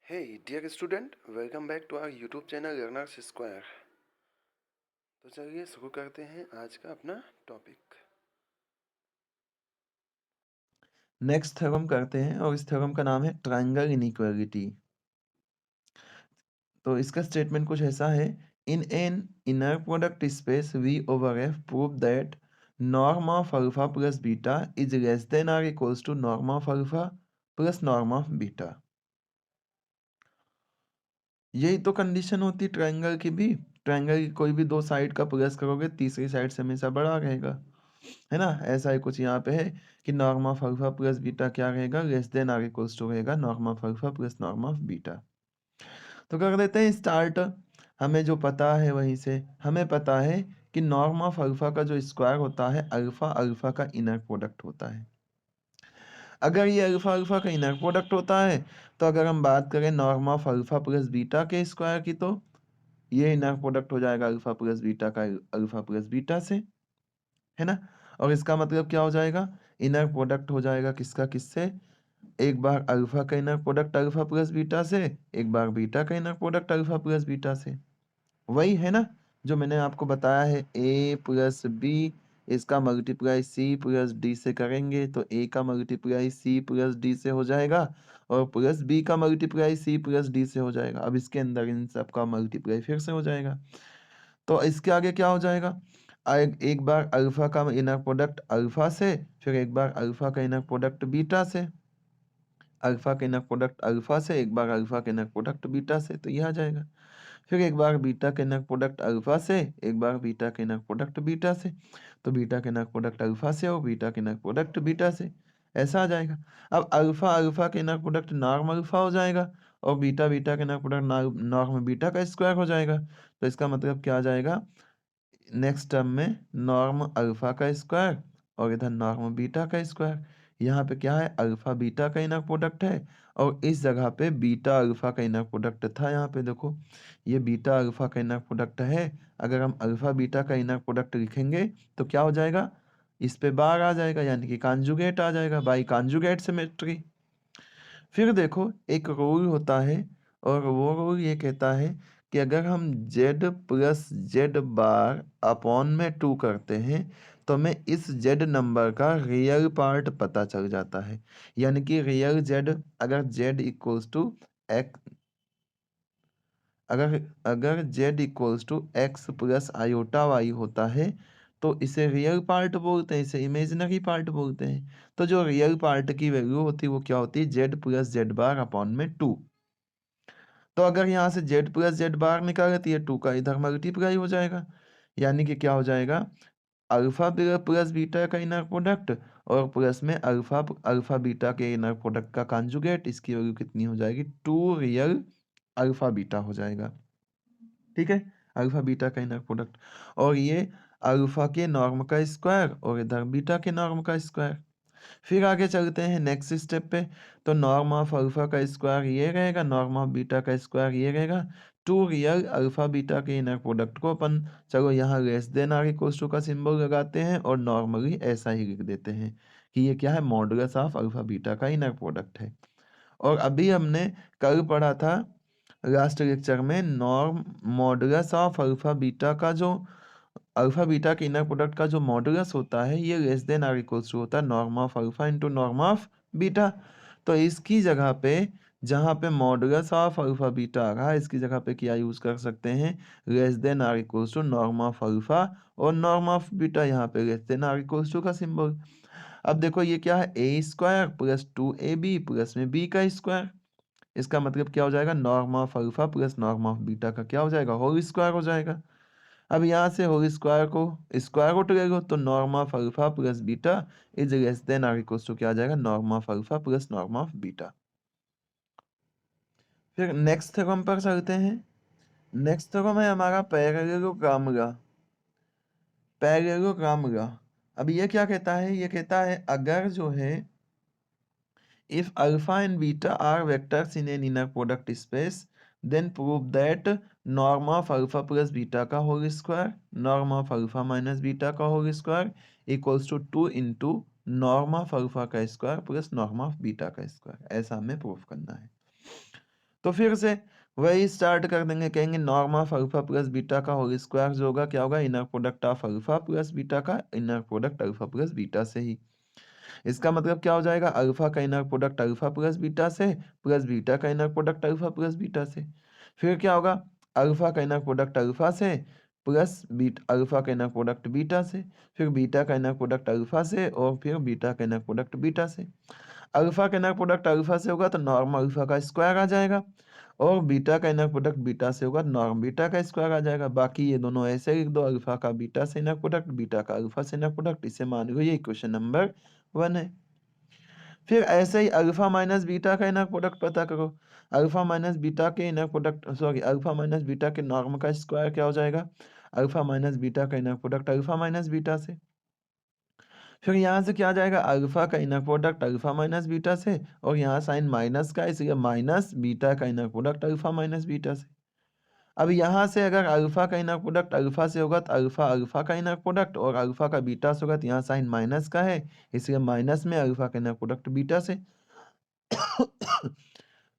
Hey, dear student, welcome back to our YouTube channel Learners Square। तो चलिए शुरू करते हैं आज का अपना टॉपिक। नेक्स्ट थ्योरम करते हैं और इस थ्योरम का नाम है ट्रायंगल इनइक्वालिटी। तो इसका स्टेटमेंट कुछ ऐसा है, in an inner product space V over F prove that norm of alpha plus beta is less than or equals to norm of alpha plus norm of beta. यही तो condition होती है triangle की भी। Triangle की कोई भी दो साइड का प्लस करोगे तीसरी साइड से हमेशा बड़ा रहेगा, है ना। ऐसा ही कुछ यहाँ पे है कि norm of alpha plus beta क्या रहेगा, less than or equals to रहेगा norm of alpha plus norm of beta. तो कर देते हैं स्टार्ट। हमें जो पता है वहीं से हमें पता है कि नॉर्म ऑफ अल्फा का जो स्क्वायर होता है अल्फा अल्फा का इनर प्रोडक्ट होता है। अगर ये अल्फा अल्फा का इनर प्रोडक्ट होता है तो अगर हम बात करें norm of alpha plus beta के स्क्वायर की, तो ये इनर प्रोडक्ट हो जाएगा अल्फा प्लस बीटा का अल्फा प्लस बीटा से, है ना। और इसका मतलब क्या हो जाएगा, इनर प्रोडक्ट हो जाएगा किसका किससे, एक बार अल्फा का inner product alpha plus beta से, एक बार बीटा का inner product alpha plus beta से। वही है ना जो मैंने आपको बताया है, ए प्लस बी इसका मल्टीप्लाई सी प्लस डी से करेंगे तो ए का मल्टीप्लाई सी प्लस डी से हो जाएगा और प्लस बी का मल्टीप्लाई सी प्लस डी से हो जाएगा। अब इसके अंदर इन सब का मल्टीप्लाई फिर से हो जाएगा, तो इसके आगे क्या हो जाएगा, एक बार अल्फा का इनर प्रोडक्ट अल्फा से, फिर एक बार अल्फा का इनर प्रोडक्ट बीटा से, अल्फा का इनर प्रोडक्ट अल्फा से, एक बार अल्फा का इनर प्रोडक्ट बीटा से, तो यह आ जाएगा। फिर एक बार बीटा का इनर प्रोडक्ट अल्फा से, एक बार बीटा का इनर प्रोडक्ट बीटा से, तो बीटा का इनर प्रोडक्ट अल्फा से और बीटा का इनर प्रोडक्ट बीटा से, ऐसा आ जाएगा। अब अल्फा अल्फा का इनर प्रोडक्ट नॉर्म अल्फा हो जाएगा और बीटा बीटा का इनर प्रोडक्ट नॉर्म बीटा का स्क्वायर हो जाएगा। तो इसका मतलब क्या आ जाएगा, नेक्स्ट टर्म में नॉर्म अल्फा का स्क्वायर और इधर नॉर्म बीटा का स्क्वायर। यहाँ पे क्या है, अल्फा बीटा का इनर प्रोडक्ट है और इस जगह पे बीटा अल्फा का इनर प्रोडक्ट था। यहाँ पे देखो ये बीटा अल्फा का इनर प्रोडक्ट है, अगर हम अल्फा बीटा का इनर प्रोडक्ट लिखेंगे तो क्या हो जाएगा, इस पे बार आ जाएगा यानी कि कॉन्जुगेट आ जाएगा, बाई कॉन्जुगेट सिमेट्री। फिर देखो एक रूल होता है और वो रूल ये कहता है कि अगर हम z plus Z bar upon में 2 करते हैं तो हमें इस z नंबर का रियल पार्ट पता चल जाता है। यानी कि रियल z, अगर z इक्वल्स टू एक्स, अगर अगर z equals to X plus iota Y होता है तो इसे रियल पार्ट बोलते हैं, इसे इमेजिनरी पार्ट बोलते हैं। तो जो रियल पार्ट की वैल्यू होती है वो क्या होती है, Z plus Z bar upon में 2। तो अगर यहाँ से जेड प्लस जेड बार निकालती है 2 का इधर मल्टीप्लाई हो जाएगा, यानी कि क्या हो जाएगा, अल्फा प्लस बीटा का इनर प्रोडक्ट और प्लस में अल्फा अल्फा बीटा के इनर प्रोडक्ट का कॉन्जुगेट, इसकी वैल्यू कितनी हो जाएगी, 2 रियल अल्फा बीटा हो जाएगा। ठीक है, अल्फा बीटा का इनर प्रोडक्ट और ये अल्फा के नॉर्म का स्क्वायर और इधर बीटा के नॉर्म का स्क्वायर। फिर आगे चलते हैं नेक्स्ट स्टेप पे, तो नॉर्म ऑफ अल्फा का स्क्वायर ये रहेगा, नॉर्म ऑफ बीटा का स्क्वायर ये रहेगा, 2 रियल अल्फा बीटा के इनर प्रोडक्ट को अपन चलो यहाँ less than or equals to का सिंबल लगाते हैं और नॉर्मली ऐसा ही लिख देते हैं कि ये क्या है, मॉडुलस ऑफ अल्फा बीटा का इनर प्रोडक्ट है। और अभी हमने कल पढ़ा था लास्ट लेक्चर में norm modulus of alpha beta का, जो अल्फा बीटा के इनर प्रोडक्ट का जो मॉडुलस होता है ये less than or equals to होता है norm of alpha into norm of beta. तो इसकी जगह पे जहाँ पे मॉडुलस ऑफ अल्फा बीटा आ रहा है इसकी जगह पे क्या यूज कर सकते हैं, less than or equals to norm of alpha और नॉर्म ऑफ बीटा, यहाँ पे less than or equals to का सिंबल। अब देखो ये क्या है, A square plus 2ab plus में बी का स्क्वायर, इसका मतलब क्या हो जाएगा, norm of alpha plus norm of beta का क्या हो जाएगा, होल स्क्वायर हो जाएगा। अब यहाँ से होल स्क्वायर को स्क्वायर रूट ले लो तो norm of alpha plus beta is less than or equals to क्या आ जाएगा, norm of alpha plus norm of beta. फिर नेक्स्ट थ्योरम पर चलते हैं। नेक्स्ट थ्योरम है हमारा पैरेललोग्राम का। पैरेललोग्राम का अब ये क्या कहता है, ये कहता है अगर जो है if alpha and beta are vectors in an inner product space then prove that norm of alpha plus beta का whole square norm of alpha minus beta का whole square equals to 2 into norm of alpha का square plus norm of beta का square, ऐसा हमें proof करना है। तो फिर से वही स्टार्ट कर देंगे, कहेंगे norm of alpha plus beta का होल स्क्वायर जो होगा क्या होगा, inner product of alpha plus beta का inner product alpha plus beta से ही। इसका मतलब क्या हो जाएगा, अल्फा का inner product alpha plus beta से प्लस बीटा का inner product alpha plus beta से। फिर क्या होगा, अल्फा का इनर प्रोडक्ट अल्फा से प्लस बीट अल्फा का इनर प्रोडक्ट बीटा से, फिर बीटा का इनर प्रोडक्ट अल्फा से और फिर बीटा का इनर प्रोडक्ट बीटा से। अल्फा का इनर प्रोडक्ट अल्फा से होगा तो नॉर्म अल्फा का स्क्वायर आ जाएगा, और बीटा का इनर प्रोडक्ट बीटा से होगा नॉर्म बीटा का स्क्वायर आ जाएगा। बाकी ये दोनों ऐसे लिख दो, अल्फा का बीटा से इनर प्रोडक्ट, बीटा का अल्फा से इनर प्रोडक्ट, इसे मान लो ये इक्वेशन नंबर 1 है। फिर ऐसे ही अल्फा माइनस बीटा का इनर प्रोडक्ट पता करो। अल्फा माइनस बीटा के inner product sorry alpha minus beta के नॉर्म का स्क्वायर क्या हो जाएगा, अल्फा माइनस बीटा का inner product alpha minus beta से। फिर यहाँ से क्या आ जाएगा, अल्फा का inner product alpha minus beta से, और यहाँ साइन माइनस का इसलिए माइनस बीटा का inner product alpha minus beta से। अब यहाँ से अगर अल्फा का इनर प्रोडक्ट अल्फा से होगा तो अल्फा अल्फा का इनर प्रोडक्ट, और अल्फा का बीटा से होगा तो यहाँ साइन माइनस का है इसलिए माइनस में अल्फा का इनर प्रोडक्ट बीटा से।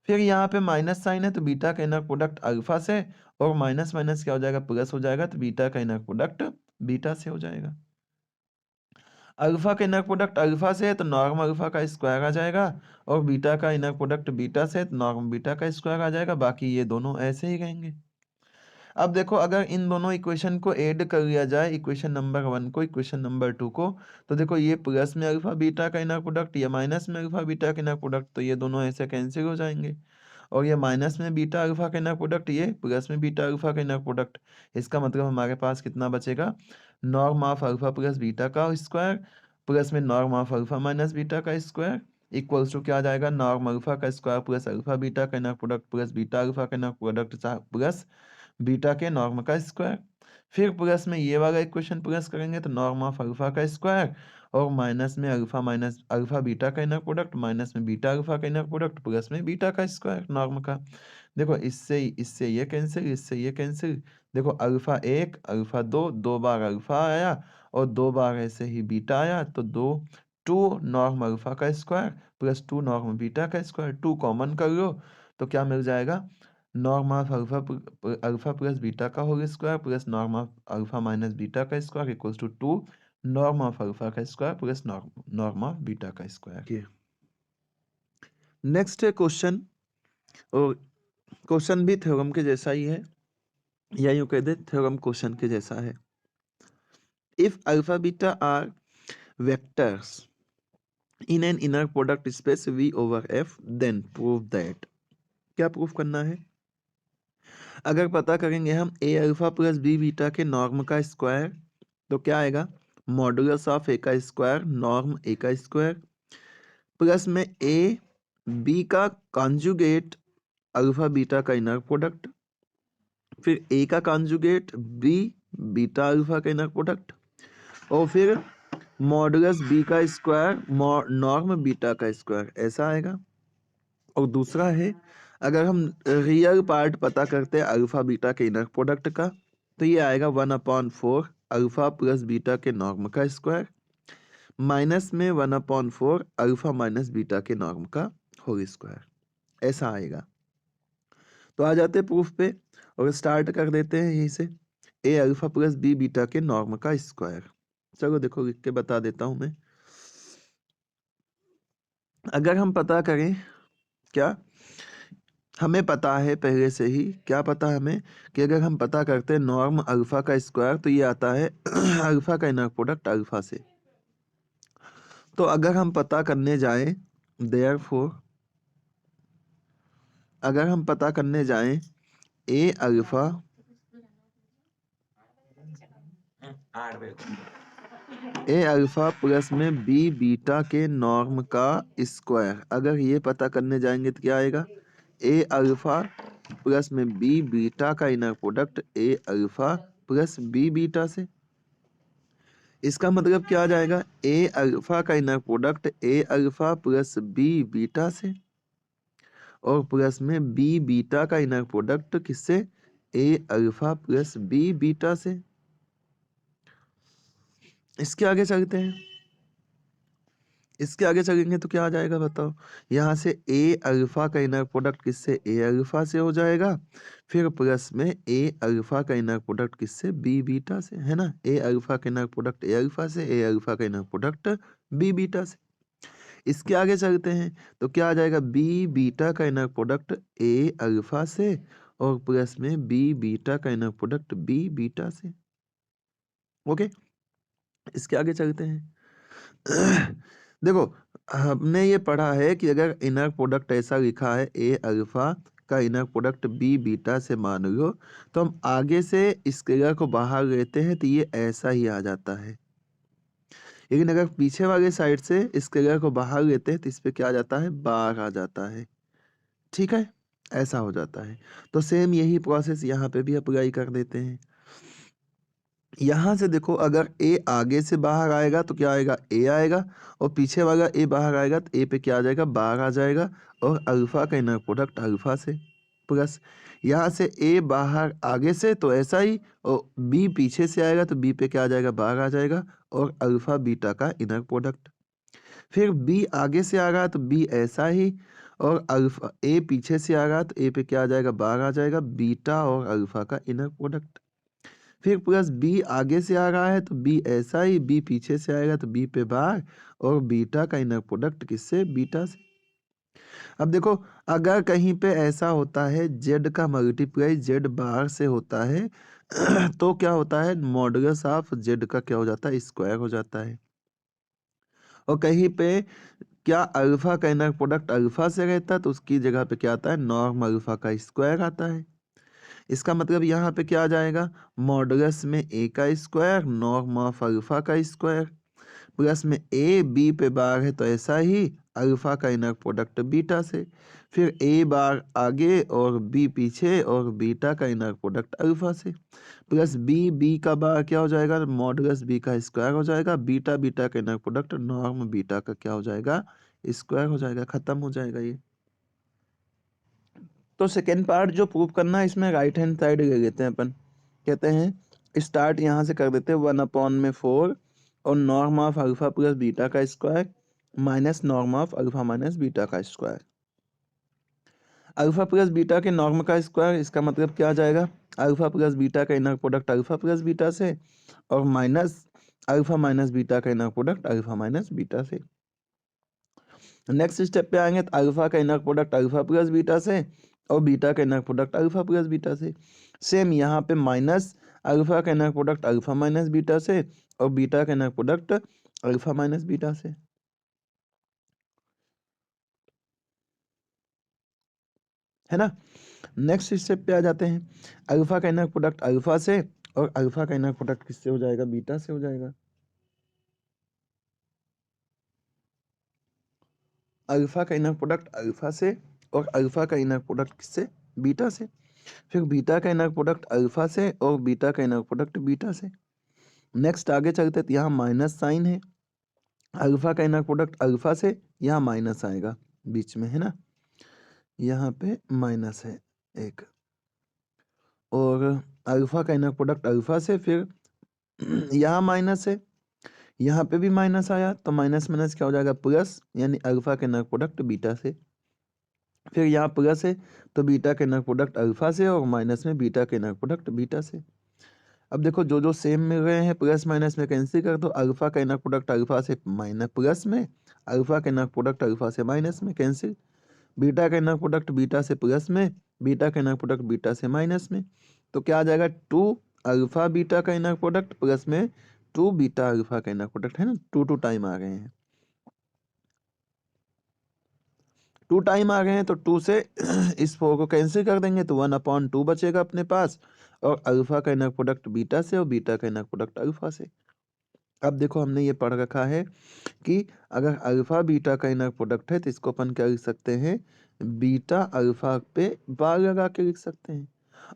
फिर यहाँ पे माइनस साइन है तो बीटा का इनर प्रोडक्ट अल्फा से, और माइनस माइनस क्या हो जाएगा, प्लस हो जाएगा, तो बीटा का इनर प्रोडक्ट बीटा से हो जाएगा। अल्फा का इनर प्रोडक्ट अल्फा से है तो नॉर्म अल्फा का स्क्वायर आ जाएगा, और बीटा का इनर प्रोडक्ट बीटा से है तो नॉर्म बीटा का स्क्वायर आ जाएगा। बाकी ये दोनों ऐसे ही रहेंगे। अब देखो अगर इन दोनों इक्वेशन को ऐड कर लिया जाए, इक्वेशन नंबर 1 को इक्वेशन नंबर 2 को, तो देखो ये प्लस में अल्फा बीटा का इनर प्रोडक्ट, ये माइनस में अल्फा बीटा का इनर प्रोडक्ट, तो ये दोनों ऐसे कैंसिल हो जाएंगे। और ये माइनस में बीटा अल्फा का इनर प्रोडक्ट, ये प्लस में बीटा अल्फा का इनर प्रोडक्ट। इसका मतलब हमारे पास कितना बचेगा, norm of alpha plus beta का स्क्वायर प्लस में norm of alpha minus beta का स्क्वायर इक्वल्स टू क्या आ जाएगा, नॉर्म अल्फा का स्क्वायर प्लस अल्फा बीटा का inner product plus beta alpha का इनर प्रोडक्ट प्लस बीटा के नॉर्म का स्क्वायर। फिर प्लस में ये वाला इक्वेशन प्लस करेंगे तो नॉर्म ऑफ अल्फा का स्क्वायर, और माइनस में अल्फा माइनस अल्फा बीटा का इनर प्रोडक्ट माइनस में बीटा अल्फा का इनर प्रोडक्ट प्लस में बीटा का स्क्वायर नॉर्म का। देखो इससे ये कैंसिल, इससे ये कैंसिल। देखो अल्फा 1 अल्फा 2, 2 बार अल्फा आया और 2 बार ऐसे ही बीटा आया, तो 2 नॉर्म अल्फा का स्क्वायर प्लस 2 नॉर्म बीटा का स्क्वायर, 2 कॉमन कर लो तो क्या मिल जाएगा, norm of alpha plus beta का whole square plus norm of alpha minus beta का square equals to 2 norm of alpha का square plus norm of beta का स्क्वायर। नेक्स्ट है क्वेश्चन, और क्वेश्चन भी थ्योरम के जैसा ही है, या यूं कह दे थ्योरम क्वेश्चन के जैसा है। If alpha beta are vectors in an inner product space V over F then prove that. क्या प्रूफ करना है, अगर पता करेंगे हम A alpha plus B beta के नॉर्म का स्क्वायर, तो क्या आएगा, मॉडुलस ऑफ ए का स्क्वायर नॉर्म ए का स्क्वायर प्लस में ए बी का कॉन्जुगेट अल्फा बीटा का इनर प्रोडक्ट, फिर ए का कॉन्जुगेट बी बीटा अल्फा का इनर प्रोडक्ट, और फिर मॉडुलस बी का स्क्वायर नॉर्म बीटा का स्क्वायर, ऐसा आएगा। और दूसरा है, अगर हम रियल पार्ट पता करते हैं अल्फा बीटा के इनर प्रोडक्ट का, तो ये आएगा 1/4 अल्फा प्लस बीटा के नॉर्म का स्क्वायर माइनस में 1/4 अल्फा माइनस बीटा के नॉर्म का होल स्क्वायर, ऐसा आएगा। तो आ जाते हैं प्रूफ पे और स्टार्ट कर देते हैं यहीं से, ए अल्फा प्लस बी बीटा के नॉर्म का स्क्वायर। चलो देखो लिख के बता देता हूं मैं। अगर हम पता करें, क्या हमें पता है पहले से ही, क्या पता है हमें, कि अगर हम पता करते हैं नॉर्म अल्फा का स्क्वायर तो ये आता है अल्फा का इनर प्रोडक्ट अल्फा से। तो अगर हम पता करने जाएं, देयरफॉर अगर हम पता करने जाएं ए अल्फा प्लस में बी बीटा के नॉर्म का स्क्वायर, अगर ये पता करने जाएंगे तो क्या आएगा, ए अल्फा प्लस में बी बीटा का inner product A alpha plus B beta से। इसका मतलब क्या आ जाएगा, ए अल्फा का inner product A alpha plus B beta से, और प्लस में बी बीटा का इनर प्रोडक्ट किससे, A alpha plus B beta से। इसके आगे चलते हैं, इसके आगे चलेंगे तो क्या आ जाएगा बताओ। यहाँ से ए अल्फा का इनर प्रोडक्ट किससे, ए अल्फा से हो जाएगा। फिर प्लस में ए अल्फा का इनर प्रोडक्ट किससे, बी बीटा से, है ना। ए अल्फा का इनर प्रोडक्ट ए अल्फा से, ए अल्फा का इनर प्रोडक्ट बी बीटा से। इसके आगे चलते हैं तो क्या आ जाएगा, बी बीटा का इनर प्रोडक्ट ए अल्फा से और प्लस में बी बीटा का इनर प्रोडक्ट बी बीटा से। ओके, इसके आगे चलते हैं। देखो, हमने ये पढ़ा है कि अगर इनर प्रोडक्ट ऐसा लिखा है ए अल्फा का इनर प्रोडक्ट बी बीटा से मान लो, तो हम आगे से स्केलर को बाहर लेते हैं तो ये ऐसा ही आ जाता है। लेकिन अगर पीछे वाले साइड से स्केलर को बाहर लेते हैं तो इस पे क्या आ जाता है, बार आ जाता है। ठीक है, ऐसा हो जाता है। तो सेम यही प्रोसेस यहाँ पे भी अप्लाई कर देते हैं। यहाँ से देखो, अगर ए आगे से बाहर आएगा तो क्या आएगा, ए आएगा, और पीछे वाला ए बाहर आएगा तो ए पे क्या आ जाएगा, बाहर आ जाएगा, और अल्फा का इनर प्रोडक्ट अल्फा से। प्लस यहाँ से ए बाहर आगे से तो ऐसा ही, और बी पीछे से आएगा तो बी पे क्या आ जाएगा, बाहर आ जाएगा, और अल्फा बीटा का इनर प्रोडक्ट। फिर बी आगे से आ रहा तो बी ऐसा ही, और अल्फा ए पीछे से आ रहा तो ए पे क्या आ जाएगा, बाहर आ जाएगा, बीटा और अल्फा का इनर प्रोडक्ट। फिर प्लस बी आगे से आ रहा है तो बी ऐसा ही, बी पीछे से आएगा तो बी पे बार, और बीटा का इनर प्रोडक्ट किससे, बीटा से। अब देखो, अगर कहीं पे ऐसा होता है जेड का मल्टीप्लाई जेड बार से होता है तो क्या होता है, मॉडुलस ऑफ जेड का क्या हो जाता है, स्क्वायर हो जाता है। और कहीं पे क्या अल्फा का इनर प्रोडक्ट अल्फा से रहता है तो उसकी जगह पे क्या आता है, नॉर्म अल्फा का स्क्वायर आता है। इसका मतलब यहाँ पे क्या आ जाएगा, मॉडुलस में ए का स्क्वायर नॉर्म ऑफ अल्फा का स्क्वायर, प्लस में ए बी पे बार है तो ऐसा ही अल्फा का इनर प्रोडक्ट बीटा से, फिर ए बार आगे और बी पीछे और बीटा का इनर प्रोडक्ट अल्फा से, प्लस बी बी का बार क्या हो जाएगा, मॉडुलस बी का स्क्वायर हो जाएगा, बीटा बीटा का इनर प्रोडक्ट नॉर्म बीटा का क्या हो जाएगा, स्क्वायर हो जाएगा, खत्म हो जाएगा ये। तो सेकेंड पार्ट जो प्रूव करना है इसमें राइट हैंड साइड ले लेते हैं अपन। कहते हैं स्टार्ट यहाँ से कर देते हैं 1/4 और norm of alpha plus beta का square minus norm of alpha minus beta का स्क्वायर। अल्फा प्लस बीटा के नॉर्म का स्क्वायर, इसका मतलब क्या आ जाएगा, अल्फा प्लस बीटा का inner product alpha plus beta से, और माइनस अल्फा माइनस बीटा का inner product alpha minus beta से। नेक्स्ट स्टेप पे आएंगे तो अल्फा का inner product alpha plus beta से, और बीटा का inner product alpha plus beta से। सेम यहाँ पे माइनस अल्फा का inner product alpha minus beta से, और बीटा का inner product alpha minus beta से। है ना। नेक्स्ट स्टेप पे आ जाते हैं, अल्फा का इनर प्रोडक्ट अल्फा से, और अल्फा का इनर प्रोडक्ट किससे हो जाएगा, बीटा से हो जाएगा। अल्फा का इनर प्रोडक्ट अल्फा से, और अल्फा का इनर प्रोडक्ट किससे, बीटा से। फिर बीटा का इनर प्रोडक्ट अल्फा से, और बीटा का इनर प्रोडक्ट बीटा से। नेक्स्ट आगे चलते तो यहाँ माइनस साइन है, अल्फा का इनर प्रोडक्ट अल्फा से, यहाँ माइनस आएगा बीच में, है ना, यहाँ पे माइनस है एक, और अल्फा का इनर प्रोडक्ट अल्फा से, फिर यहाँ माइनस है, यहाँ पे भी माइनस आया तो माइनस माइनस क्या हो जाएगा, प्लस, यानी अल्फा का इनर प्रोडक्ट बीटा से। फिर यहाँ प्लस है तो बीटा का इनर प्रोडक्ट अल्फा से, और माइनस में बीटा का इनर प्रोडक्ट बीटा से। अब देखो, जो जो सेम मिल रहे हैं प्लस माइनस में कैंसिल कर दो, अल्फा का इनर प्रोडक्ट अल्फा से माइनस प्लस में, अल्फा का इनर प्रोडक्ट अल्फा से माइनस में कैंसिल, बीटा का इनर प्रोडक्ट बीटा से प्लस में, बीटा का इनर प्रोडक्ट बीटा से माइनस में। तो क्या आ जाएगा, 2 अल्फा बीटा का इनर प्रोडक्ट प्लस में 2 बीटा अल्फा का इनर प्रोडक्ट, है ना, 2 टाइम आ गए हैं, 2 टाइम आ गए हैं तो 2 से इस 4 को कैंसिल कर देंगे तो 1/2 बचेगा अपने पास, और अल्फा का इनर प्रोडक्ट बीटा से, और बीटा का इनर प्रोडक्ट अल्फा से। अब देखो, हमने ये पढ़ रखा है कि अगर अल्फा बीटा का इनर प्रोडक्ट है तो इसको अपन क्या लिख सकते हैं, बीटा अल्फा पे बार लगा के लिख सकते हैं,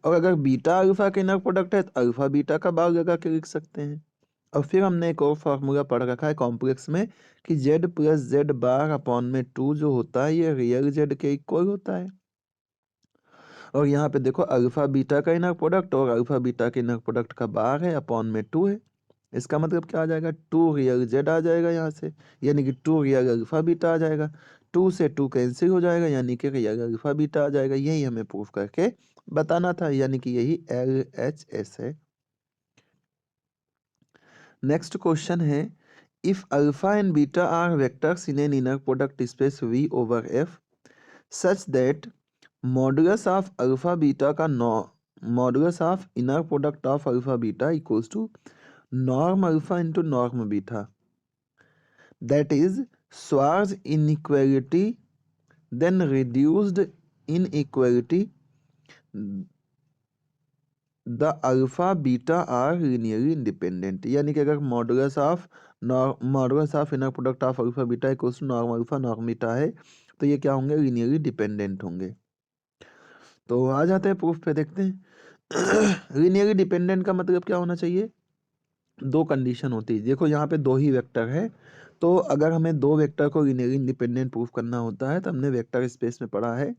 और अगर बीटा अल्फा का इनर प्रोडक्ट है तो अल्फा बीटा का बार लगा के लिख सकते हैं। और फिर हमने एक और फार्मूला पढ़ रखा है कॉम्प्लेक्स में कि Z plus Z bar upon में 2 जो होता है ये रियल जेड के इक्वल होता है। और यहाँ पे देखो, अल्फा बीटा का इनर प्रोडक्ट और अल्फा बीटा के इनर प्रोडक्ट का बार है अपॉन में 2 है। इसका मतलब क्या आ जाएगा, 2 रियल जेड आ जाएगा यहाँ से, यानी कि 2 रियल अल्फा बीटा आ जाएगा। 2 से 2 कैंसिल हो जाएगा, यानी कि रियल अल्फा बीटा आ जाएगा। यही हमें प्रूफ करके बताना था, यानी कि यही LHS है। नेक्स्ट क्वेश्चन है, if alpha and beta are vectors in an inner product space V over F such that modulus of alpha beta का modulus of inner product of alpha beta equals to norm alpha into norm beta, that is Schwarz inequality, then reduced inequality, the alpha beta are linearly independent। यानी कि अगर modulus of inner product of alpha beta equals to norm alpha norm beta है, तो ये क्या होंगे, linearly dependent होंगे। तो आ जाते हैं प्रूफ पे, देखते हैं। लिनियरली डिपेंडेंट का मतलब क्या होना चाहिए, दो कंडीशन होती है। देखो यहाँ पे दो ही वेक्टर है, तो अगर हमें दो वेक्टर को लिनियरली इंडिपेंडेंट प्रूफ करना होता है तो हमने वेक्टर स्पेस में पढ़ा है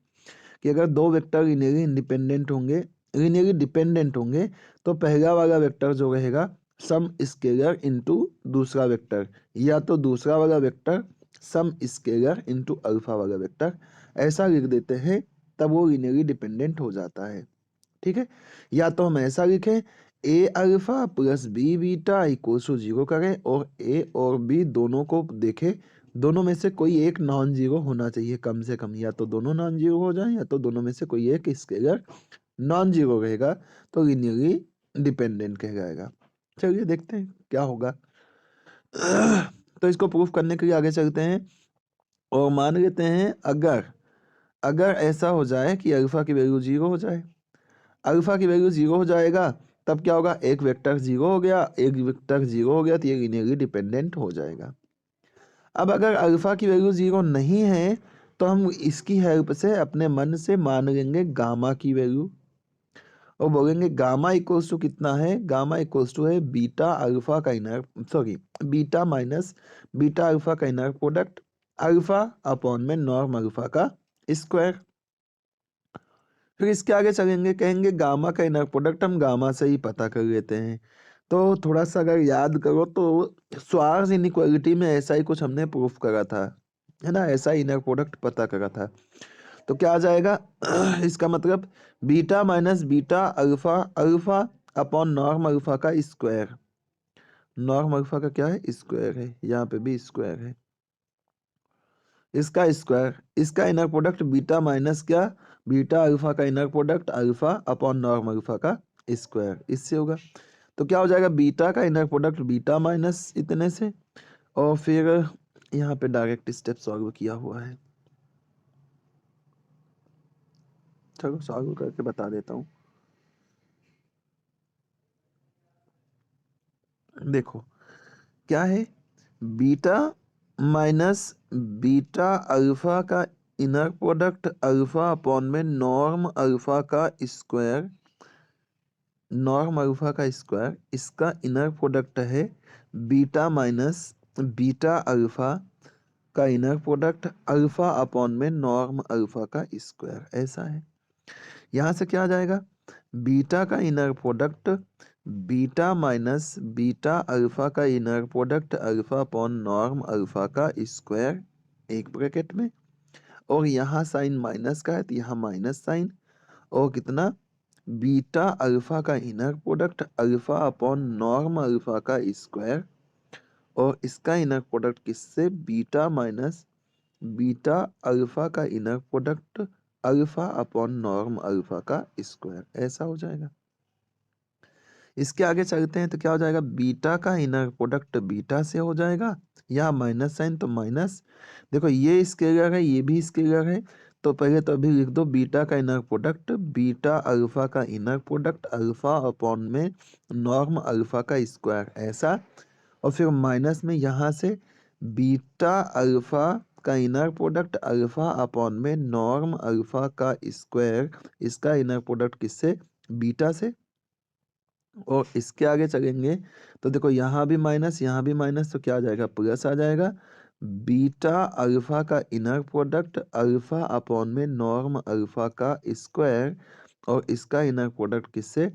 कि अगर दो वेक्टर लिनियरली इंडिपेंडेंट होंगे, लिनियरली डिपेंडेंट होंगे, तो पहला वाला वेक्टर जो रहेगा सम स्केलर इनटू दूसरा वेक्टर, या तो दूसरा वाला vector some scalar into alpha वाला वेक्टर, ऐसा लिख देते हैं, तब वो लिनियरली डिपेंडेंट हो जाता है। ठीक है, या तो हम ऐसा लिखें a alpha plus B beta equals to 0 करें, और ए और बी दोनों को देखें, दोनों में से कोई एक नॉन जीरो होना चाहिए कम से कम, या तो दोनों नॉन जीरो हो जाए या तो दोनों में से कोई एक स्केलर नॉन जीरो रहेगा, तो लिनियरली डिपेंडेंट कहलाएगा। चलिए देखते हैं क्या होगा। तो इसको प्रूफ करने के लिए आगे चलते हैं और मान लेते हैं अगर अगर ऐसा हो जाए कि अल्फा की वैल्यू 0 हो जाए, अल्फा की वैल्यू 0 हो जाएगा, तब क्या होगा, एक वेक्टर 0 हो गया, एक वेक्टर 0 हो गया, तो ये लिनियरली डिपेंडेंट हो जाएगा। अब अगर अल्फा की वैल्यू 0 नहीं है, तो हम इसकी हेल्प से अपने मन से मान लेंगे गामा की वैल्यू, और बोलेंगे गामा इक्वल्स टू कितना है, गामा इक्वल्स टू है बीटा अल्फा का inner, sorry beta minus beta alpha का इनर प्रोडक्ट अल्फा अपॉन में नॉर्म अल्फा का स्क्वायर। फिर इसके आगे चलेंगे, कहेंगे गामा का इनर प्रोडक्ट हम गामा से ही पता कर लेते हैं। तो थोड़ा सा अगर याद करो तो स्वार्ज इनइक्वालिटी में ऐसा ही कुछ हमने प्रूफ करा था, है ना, ऐसा इनर प्रोडक्ट पता करा था। तो क्या आ जाएगा, इसका मतलब beta minus beta alpha alpha upon norm alpha का स्क्वायर, नॉर्म अल्फा का क्या है, स्क्वायर है, यहाँ पे भी स्क्वायर है, इसका स्क्वायर, इसका इनर प्रोडक्ट बीटा माइनस क्या, बीटा अल्फा का inner product alpha upon norm alpha का स्क्वायर, इससे होगा। तो क्या हो जाएगा, बीटा का इनर प्रोडक्ट बीटा माइनस इतने से, और फिर यहाँ पे डायरेक्ट स्टेप सॉल्व किया हुआ है। चलो सॉल्व करके बता देता हूँ। देखो क्या है, बीटा माइनस बीटा अल्फा का इनर प्रोडक्ट अल्फा अपॉन में नॉर्म अल्फा का स्क्वायर, नॉर्म अल्फा का स्क्वायर, इसका इनर प्रोडक्ट है बीटा माइनस बीटा अल्फा का इनर प्रोडक्ट अल्फा अपॉन में नॉर्म अल्फा का स्क्वायर, ऐसा है। यहाँ से क्या आ जाएगा, बीटा का inner product beta minus beta alpha का inner product alpha upon norm alpha का स्क्वायर एक ब्रैकेट में, और यहाँ साइन माइनस का है तो यहाँ माइनस साइन, और कितना, बीटा अल्फा का inner product alpha upon norm alpha का स्क्वायर, और इसका इनर प्रोडक्ट किससे, बीटा माइनस बीटा अल्फा का inner product alpha upon norm alpha का स्क्वायर, ऐसा हो जाएगा। इसके आगे चलते हैं तो क्या हो जाएगा, बीटा का इनर प्रोडक्ट बीटा से हो जाएगा, यहाँ माइनस साइन तो माइनस, देखो ये स्केलर है ये भी स्केलर है, तो पहले तो अभी लिख दो बीटा का इनर प्रोडक्ट बीटा अल्फा का इनर प्रोडक्ट अल्फा अपॉन में नॉर्म अल्फा का स्क्वायर, ऐसा, और फिर माइनस में यहाँ से बीटा अल्फा का इनर प्रोडक्ट अल्फा अपॉन में नॉर्म अल्फा का स्क्वायर, इसका इनर प्रोडक्ट किससे, बीटा से, और इसके आगे चलेंगे तो देखो यहाँ भी माइनस, तो क्या आ जाएगा, प्लस आ जाएगा, बीटा अल्फा का इनर प्रोडक्ट अल्फा अपॉन में नॉर्म अल्फा का स्क्वायर, और इसका इनर प्रोडक्ट किससे,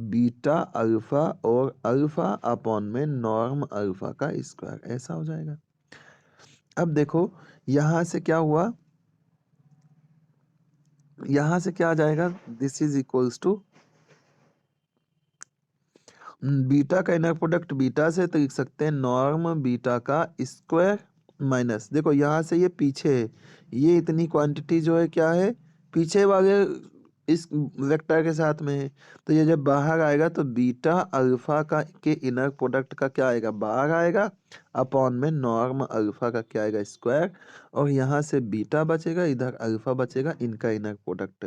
बीटा अल्फा और अल्फा अपॉन में नॉर्म अल्फा का स्क्वायर, ऐसा हो जाएगा। अब देखो यहां से क्या हुआ, यहां से क्या आ जाएगा, this is equals to beta का इनर प्रोडक्ट बीटा से, तो लिख सकते हैं नॉर्म बीटा का स्क्वायर माइनस, देखो यहाँ से ये पीछे है, ये इतनी क्वांटिटी जो है क्या है, पीछे वाले इस वेक्टर के साथ में है, तो ये जब बाहर आएगा तो बीटा अल्फा का के इनर प्रोडक्ट का क्या आएगा, बाहर आएगा, अपॉन में नॉर्म अल्फा का क्या आएगा, स्क्वायर, और यहाँ से बीटा बचेगा, इधर अल्फा बचेगा, इनका इनर प्रोडक्ट।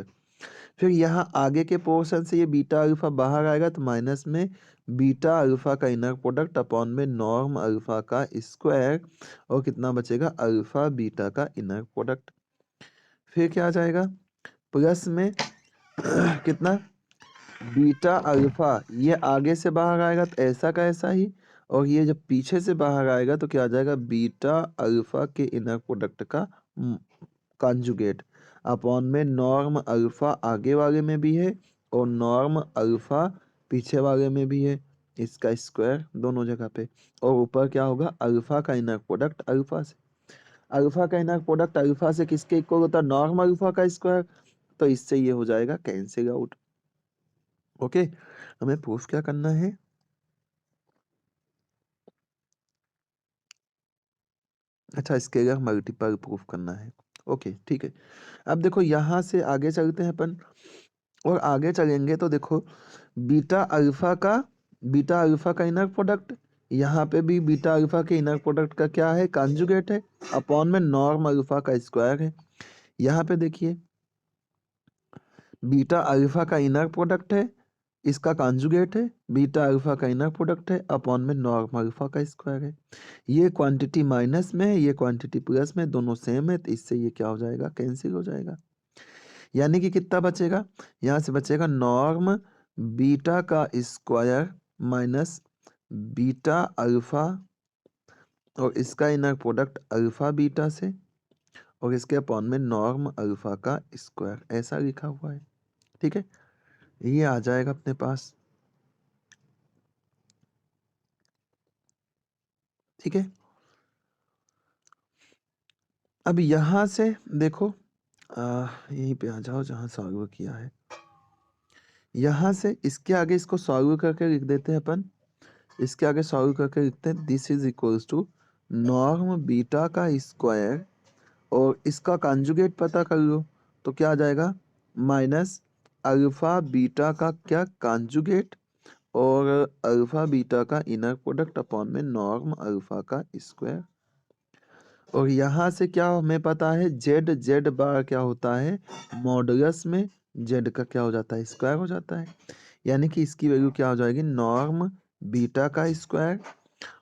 फिर यहाँ आगे के पोर्शन से ये बीटा अल्फा बाहर आएगा तो माइनस में बीटा अल्फा का इनर प्रोडक्ट अपॉन में नॉर्म अल्फा का स्क्वायर, और कितना बचेगा, अल्फा बीटा का इनर प्रोडक्ट। फिर क्या आ जाएगा, प्लस में कितना, बीटा अल्फा, ये आगे से बाहर आएगा तो ऐसा का ऐसा ही, और ये जब पीछे से बाहर आएगा तो क्या आ जाएगा, बीटा अल्फा के इनर प्रोडक्ट का कॉन्जुगेट, अपॉन में नॉर्म अल्फा आगे वाले में भी है और नॉर्म अल्फा पीछे वाले में भी है, इसका स्क्वायर दोनों जगह पे, और ऊपर क्या होगा, अल्फा का इनर प्रोडक्ट अल्फा से, अल्फा का इनर प्रोडक्ट अल्फा से किसके इक्वल होता है, नॉर्म अल्फा का स्क्वायर, तो इससे ये हो जाएगा कैंसिल आउट। ओके, हमें प्रूफ क्या करना है, अच्छा स्केलर मल्टीपल प्रूफ करना है। ओके ठीक है, अब देखो यहाँ से आगे चलते हैं अपन, और आगे चलेंगे तो देखो बीटा अल्फा का इनर प्रोडक्ट, यहाँ पे भी बीटा अल्फा के इनर प्रोडक्ट का क्या है, कॉन्जुगेट है, अपॉन में नॉर्म अल्फा का स्क्वायर है। यहाँ पे देखिए बीटा अल्फा का इनर प्रोडक्ट है, इसका कॉन्जुगेट है, बीटा अल्फा का इनर प्रोडक्ट है, अपॉन में नॉर्म अल्फा का स्क्वायर है। ये क्वांटिटी माइनस में है, ये क्वांटिटी प्लस में, दोनों सेम है, तो इससे ये क्या हो जाएगा, कैंसिल हो जाएगा। यानी कि कितना बचेगा, यहाँ से बचेगा नॉर्म बीटा का स्क्वायर माइनस बीटा अल्फा, और इसका इनर प्रोडक्ट अल्फा बीटा से, और इसके अपॉन में नॉर्म अल्फा का स्क्वायर, ऐसा लिखा हुआ है। ठीक है, ये आ जाएगा अपने पास। ठीक है, अब यहां से देखो यहीं पे आ जाओ जहां सॉल्व किया है, यहां से इसके आगे इसको सॉल्व करके लिख देते हैं अपन, इसके आगे सॉल्व करके लिखते हैं this is equals to norm beta का स्क्वायर, और इसका कॉन्जुगेट पता कर लो तो क्या आ जाएगा, माइनस अल्फा बीटा का क्या कॉन्जुगेट, और अल्फा बीटा का इनर प्रोडक्ट अपॉन में नॉर्म अल्फा का स्क्वायर। और यहाँ से क्या हमें पता है, जेड जेड बार क्या होता है, मॉडुलस में जेड का क्या हो जाता है, स्क्वायर हो जाता है, यानी कि इसकी वैल्यू क्या हो जाएगी, नॉर्म बीटा का स्क्वायर,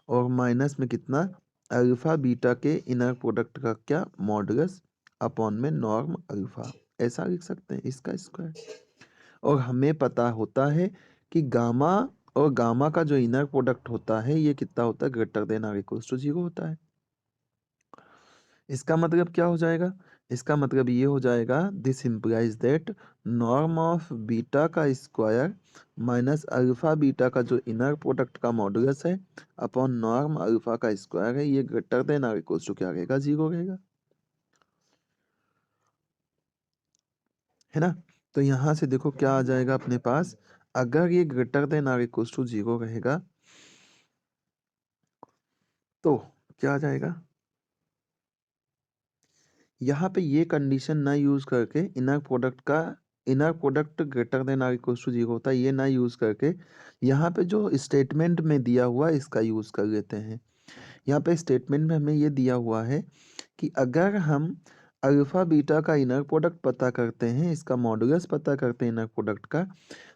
और माइनस में कितना, अल्फा बीटा के इनर प्रोडक्ट का क्या, मॉडुलस अपॉन में नॉर्म अल्फा, ऐसा लिख सकते हैं इसका स्क्वायर। और हमें पता होता है कि गामा और गामा का जो इनर प्रोडक्ट होता है ये कितना होता है, greater than or equals to 0 होता है। इसका मतलब क्या हो जाएगा, इसका मतलब ये हो जाएगा, this implies that norm of beta का स्क्वायर माइनस अल्फा बीटा का जो इनर प्रोडक्ट का मॉडुलस है अपॉन नॉर्म अल्फा का स्क्वायर है, ये greater than or equals to क्या रहेगा, 0 रहेगा, है ना। तो यहाँ से देखो क्या आ जाएगा अपने पास, अगर ये greater than or equals to 0 रहेगा तो क्या आ जाएगा, यहाँ पे ये कंडीशन ना यूज करके, inner product greater than or equals to 0 होता है, ये ना यूज करके यहाँ पे जो स्टेटमेंट में दिया हुआ है इसका यूज कर लेते हैं। यहाँ पे स्टेटमेंट में हमें ये दिया हुआ है कि अगर हम अल्फा बीटा का इनर प्रोडक्ट पता करते हैं, इसका मॉडुलस पता करते हैं इनर प्रोडक्ट का,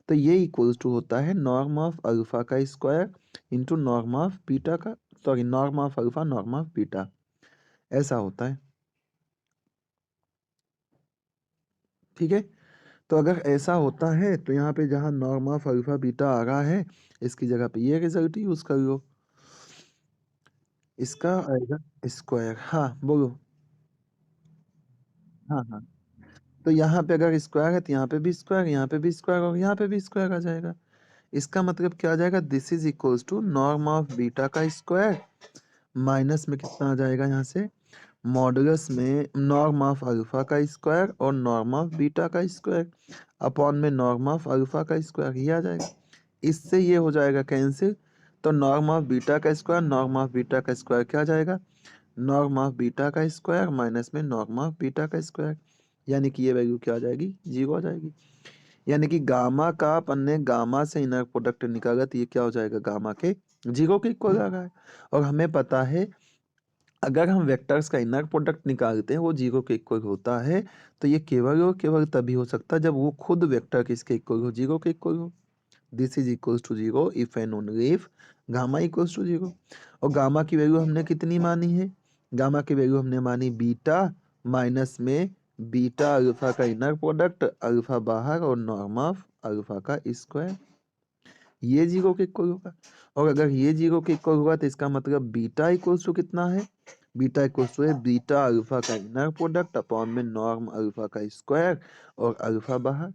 तो ये इक्वल्स टू होता है नॉर्म ऑफ अल्फा का square into norm of beta का, sorry norm of alpha norm of beta, ऐसा होता है। ठीक है, तो अगर ऐसा होता है तो यहाँ पे जहाँ नॉर्म ऑफ अल्फा बीटा आ रहा है इसकी जगह पे ये रिजल्ट यूज कर लो, इसका आएगा स्क्वायर। हाँ बोलो। हाँ हाँ, तो यहाँ पे अगर स्क्वायर है तो यहाँ पे भी स्क्वायर, यहाँ पे भी स्क्वायर और यहाँ पे भी स्क्वायर आ जाएगा। इसका मतलब क्या आ जाएगा, this is equals to norm of beta का स्क्वायर माइनस में कितना आ जाएगा यहाँ से, मॉडुलस में नॉर्म ऑफ अल्फा का स्क्वायर और नॉर्म ऑफ बीटा का स्क्वायर अपॉन में नॉर्म ऑफ अल्फा का स्क्वायर, ये आ जाएगा। इससे ये हो जाएगा कैंसिल, तो नॉर्म ऑफ बीटा का स्क्वायर नॉर्म ऑफ बीटा का स्क्वायर क्या आ जाएगा, नॉर्म ऑफ बीटा का स्क्वायर माइनस में नॉर्म ऑफ बीटा का स्क्वायर, यानी कि ये वैल्यू क्या आ जाएगी, 0 आ जाएगी। यानी कि गामा का अपन ने गामा से इनर प्रोडक्ट निकाला तो ये क्या हो जाएगा, गामा के 0 के इक्वल आ रहा है। और हमें पता है अगर हम वेक्टर्स का इनर प्रोडक्ट निकालते हैं वो 0 के इक्वल होता है, तो ये केवल और केवल तभी हो सकता है जब वो खुद वेक्टर किसके इक्वल हो, 0 के इक्वल हो। This is equals to 0 if and only if gamma equals to 0। और गामा की वैल्यू हमने कितनी मानी है, गामा की वैल्यू हमने मानी बीटा माइनस में बीटा अल्फा का इनर प्रोडक्ट, अल्फा बाहर और नॉर्म ऑफ अल्फा का स्क्वायर, ये 0 के इक्वल होगा। और अगर ये 0 के इक्वल होगा तो इसका मतलब बीटा इक्वल्स टू कितना है, बीटा इक्वल्स टू है बीटा अल्फा का इनर प्रोडक्ट अपॉन में नॉर्म अल्फा का स्क्वायर और अल्फा बाहर।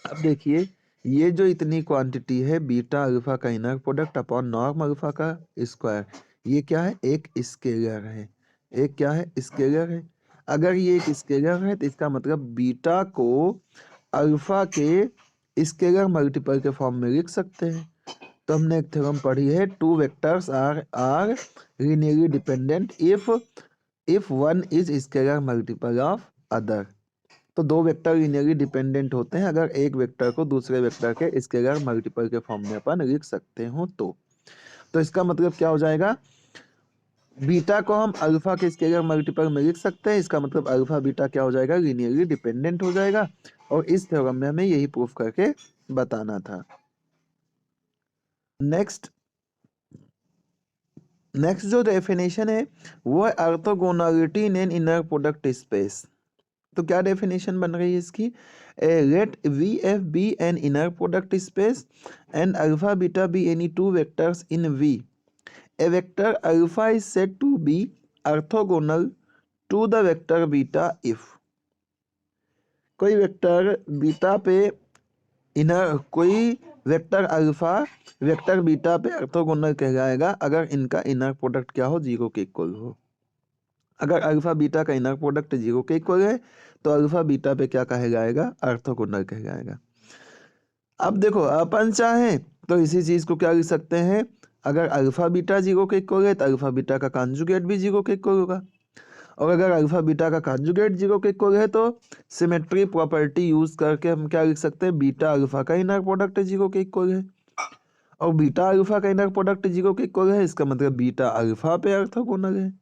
अब देखिए ये जो इतनी क्वांटिटी है बीटा अल्फा का inner product upon norm alpha का स्क्वायर, ये क्या है, एक स्केलर है। एक क्या है, स्केलर है। अगर ये एक स्केलर है तो इसका मतलब बीटा को अल्फा के स्केलर मल्टीपल के फॉर्म में लिख सकते हैं। तो हमने एक थ्योरम पढ़ी है, two vectors are linearly dependent if one is scalar multiple of other. तो दो वेक्टर लीनियरली डिपेंडेंट होते हैं अगर एक वेक्टर को दूसरे वेक्टर के स्केलर मल्टीपल के फॉर्म में अपन लिख सकते हो तो इसका मतलब क्या हो जाएगा, बीटा को हम अल्फा के स्केलर मल्टीपल में लिख सकते हैं, इसका मतलब अल्फा बीटा क्या हो जाएगा, लीनियरली डिपेंडेंट हो जाएगा। और इस थ्योरम में हमें यही प्रूफ करके बताना था। नेक्स्ट जो डेफिनेशन है वो है orthogonality in an inner product space. तो क्या डेफिनेशन बन रही है इसकी, let V F be an inner product space and alpha beta be any two vectors in V. A vector alpha is said to be orthogonal to the vector beta if. कोई vector beta पे inner, कोई vector alpha vector beta पे orthogonal कहलाएगा अगर इनका inner product क्या हो, 0 के इक्वल हो। अगर अल्फा बीटा का इनर प्रोडक्ट 0 के इक्वल है तो अल्फा बीटा पे क्या कहलाएगा, ऑर्थोगोनल कहलाएगा। अब देखो अपन चाहें तो इसी चीज को क्या लिख सकते हैं, अगर अल्फा बीटा 0 के इक्वल है तो अल्फा बीटा का कॉन्जुगेट भी 0 के इक्वल होगा। और अगर अल्फा बीटा का कॉन्जुगेट 0 के इक्वल है तो सिमेट्री प्रॉपर्टी यूज करके हम क्या लिख सकते हैं, बीटा अल्फा का इनर प्रोडक्ट 0 के इक्वल है। और बीटा अल्फा का इनर प्रोडक्ट 0 के इक्वल है, इसका मतलब बीटा अल्फा पे ऑर्थोगोनल है।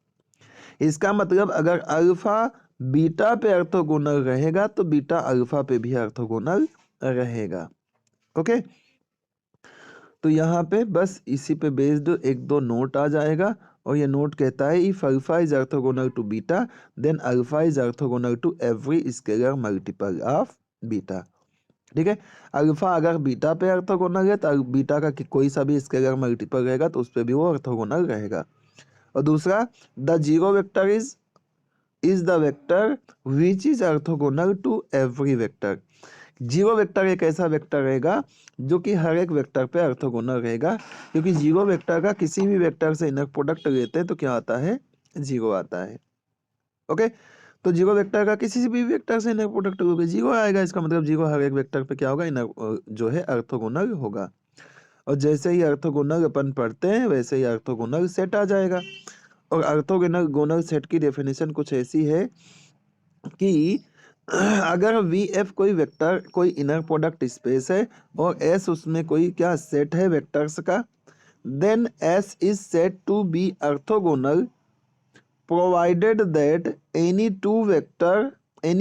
इसका मतलब अगर अल्फा बीटा पे ऑर्थोगोनल रहेगा तो बीटा अल्फा पे भी ऑर्थोगोनल रहेगा। ओके, तो यहाँ पे बस इसी पे बेस्ड एक दो नोट आ जाएगा और ये नोट कहता है if alpha is orthogonal to beta then alpha is orthogonal to every scalar multiple of beta. ठीक है, अल्फा अगर बीटा पे ऑर्थोगोनल है तो बीटा का कोई सा भी स्केलर मल्टीपल रहेगा तो उस पर भी वो ऑर्थोगोनल रहेगा। और दूसरा, the zero vector is the vector which is orthogonal to every vector. Zero vector एक ऐसा वेक्टर रहेगा जो कि हर एक वेक्टर पे ऑर्थोगोनल रहेगा, क्योंकि जीरो वेक्टर का किसी भी वेक्टर से इनर प्रोडक्ट लेते हैं तो क्या आता है, जीरो आता है। ओके, तो जीरो वेक्टर का किसी भी वेक्टर से इनर प्रोडक्ट लोगे जीरो आएगा, इसका मतलब जीरो हर एक वेक्टर पे क्या होगा, इनर जो है ऑर्थोगोनल होगा। और जैसे ही ऑर्थोगोनल अपन पढ़ते हैं वैसे ही ऑर्थोगोनल सेट आ जाएगा। और ऑर्थोगोनल सेट की डेफिनेशन कुछ ऐसी है कि अगर वी एफ कोई वेक्टर कोई इनर प्रोडक्ट स्पेस है और एस उसमें कोई क्या सेट है वेक्टर्स का, then S is set to be orthogonal provided that any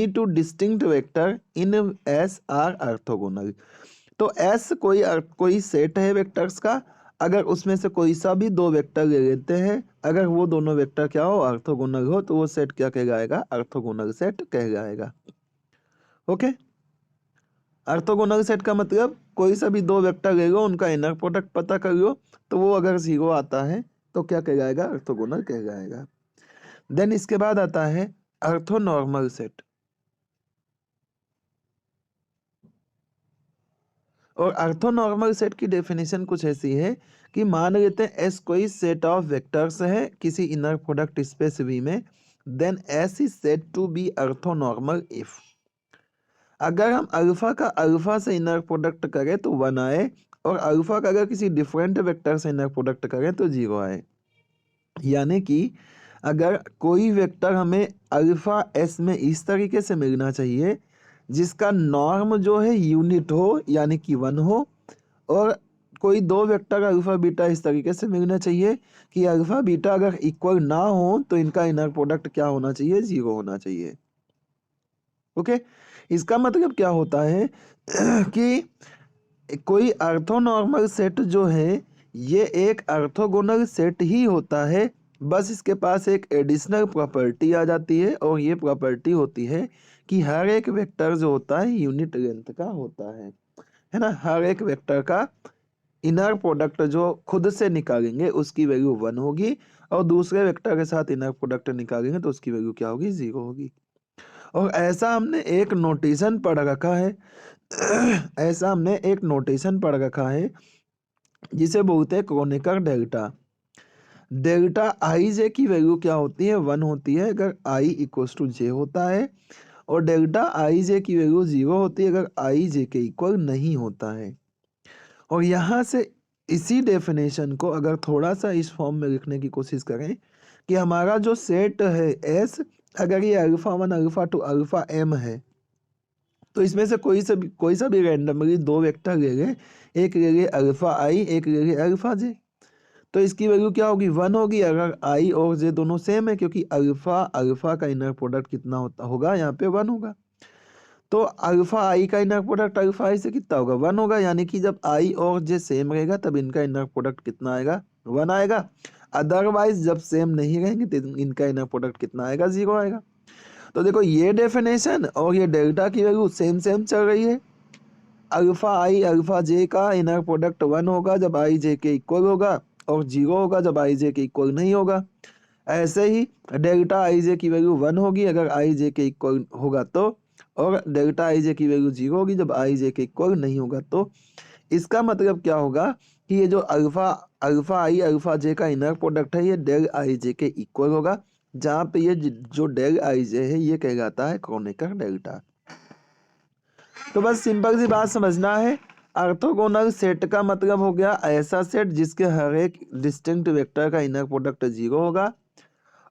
two distinct vector in S are orthogonal. तो एस कोई सेट है वेक्टर्स का, अगर उसमें से कोई सा भी दो वेक्टर ले लेते हैं, अगर वो दोनों वेक्टर क्या हो, ऑर्थोगोनल हो, तो वो सेट क्या कहलाएगा, ऑर्थोगोनल सेट कहलाएगा। ओके, ऑर्थोगोनल सेट का मतलब कोई सा भी दो वेक्टर ले लो, उनका इनर प्रोडक्ट पता कर लो, तो वो अगर 0 आता है तो क्या कहलाएगा, ऑर्थोगोनल कहलाएगा। देन इसके बाद आता है ऑर्थोनॉर्मल सेट। और ऑर्थोनॉर्मल सेट की डेफिनेशन कुछ ऐसी है कि मान लेते हैं एस कोई सेट ऑफ वेक्टर्स है किसी इनर प्रोडक्ट स्पेस वी में, then S is said to be orthonormal if अगर हम अल्फा का अल्फा से इनर प्रोडक्ट करें तो 1 आए, और अल्फा का अगर किसी डिफरेंट वेक्टर से इनर प्रोडक्ट करें तो 0 आए। यानी कि अगर कोई वेक्टर हमें अल्फा एस में इस तरीके से मिलना चाहिए जिसका नॉर्म जो है यूनिट हो यानी कि 1 हो, और कोई दो वेक्टर अल्फा बीटा इस तरीके से मिलना चाहिए कि अल्फा बीटा अगर इक्वल ना हो तो इनका इनर प्रोडक्ट क्या होना चाहिए, 0 होना चाहिए। ओके, इसका मतलब क्या होता है कि कोई ऑर्थोनॉर्मल सेट जो है ये एक ऑर्थोगोनल सेट ही होता है, बस इसके पास एक एडिशनल प्रॉपर्टी आ जाती है, और ये प्रॉपर्टी होती है कि हर एक वेक्टर जो होता है यूनिट लेंथ का होता है ना। हर एक वेक्टर का इनर प्रोडक्ट जो खुद से निकालेंगे उसकी वैल्यू 1 होगी, और दूसरे वेक्टर के साथ इनर प्रोडक्ट निकालेंगे तो उसकी वैल्यू क्या होगी, 0 होगी। और ऐसा हमने एक नोटेशन पढ़ रखा है ऐसा हमने एक नोटेशन पढ़ रखा है जिसे बोलते हैं क्रोनेकर डेल्टा। डेल्टा आई जे की वैल्यू क्या होती है, 1 होती है अगर आई इक्वल्स टू जे होता है, और डेल्टा आई जे की वैल्यू 0 होती है अगर आई जे के इक्वल नहीं होता है। और यहाँ से इसी डेफिनेशन को अगर थोड़ा सा इस फॉर्म में लिखने की कोशिश करें कि हमारा जो सेट है एस, अगर ये अल्फा 1 अल्फा 2 अल्फा एम है, तो इसमें से कोई सा भी रैंडमली दो वेक्टर ले ले, एक ले ले अल्फा आई, एक ले ले अल्फा जे, तो इसकी वैल्यू क्या होगी, 1 होगी अगर आई और जे दोनों सेम है, क्योंकि अल्फा अल्फा का इनर प्रोडक्ट कितना होगा यहाँ पे 1 होगा। तो अल्फा आई का इनर प्रोडक्ट अल्फा आई से कितना होगा, 1 होगा। यानी कि जब आई और जे सेम रहेगा तब इनका इनर प्रोडक्ट कितना आएगा, 1 आएगा। अदरवाइज जब सेम नहीं रहेंगे तो इनका इनर प्रोडक्ट कितना आएगा, 0 आएगा। तो देखो ये डेफिनेशन और ये डेल्टा की वैल्यू सेम सेम चल रही है। अल्फा आई अल्फा जे का इनर प्रोडक्ट 1 होगा जब आई जे के इक्वल होगा, और 0 होगा जब आई जे के इक्वल नहीं होगा। ऐसे ही डेल्टा आई जे की वैल्यू 1 होगी अगर आई जे के इक्वल होगा तो, और डेल्टा आई जे की वैल्यू 0 होगी जब आई जे के इक्वल नहीं होगा तो। इसका मतलब क्या होगा कि ये जो अल्फा अल्फा आई अल्फा जे का इनर प्रोडक्ट है ये डेल आई जे के इक्वल होगा, जहाँ पे ये जो डेल आई जे है ये कहलाता है क्रोनेकर डेल्टा। तो बस सिंपल सी बात समझना है, ऑर्थोगोनल सेट का मतलब हो गया ऐसा सेट जिसके हर एक डिस्टिंक्ट वेक्टर का इनर प्रोडक्ट 0 होगा,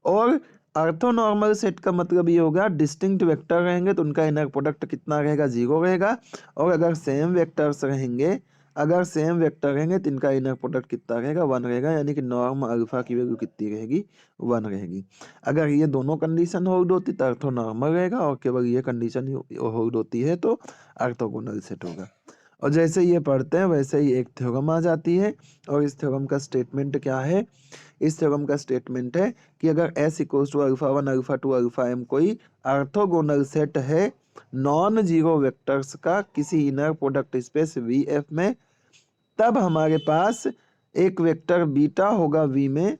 और ऑर्थोनॉर्मल सेट का मतलब ये होगा डिस्टिंक्ट वेक्टर रहेंगे तो उनका इनर प्रोडक्ट कितना रहेगा, 0 रहेगा। और अगर सेम वेक्टर्स रहेंगे तो इनका इनर प्रोडक्ट कितना रहेगा, 1 रहेगा। यानी कि नॉर्म अल्फा की वैल्यू कितनी रहेगी, 1 रहेगी। अगर ये दोनों कंडीशन होल्ड होती तो ऑर्थोनॉर्मल रहेगा, और केवल ये कंडीशन होल्ड होती है तो ऑर्थोगोनल सेट होगा। और जैसे ये पढ़ते हैं वैसे ही एक थ्योरम आ जाती है, और इस थ्योरम का स्टेटमेंट क्या है, इस थ्योरम का स्टेटमेंट है कि अगर S equals to alpha 1 alpha 2 alpha M कोई ऑर्थोगोनल सेट है नॉन जीरो वेक्टर्स का किसी inner product space V F में, तब हमारे पास एक वेक्टर बीटा होगा वी में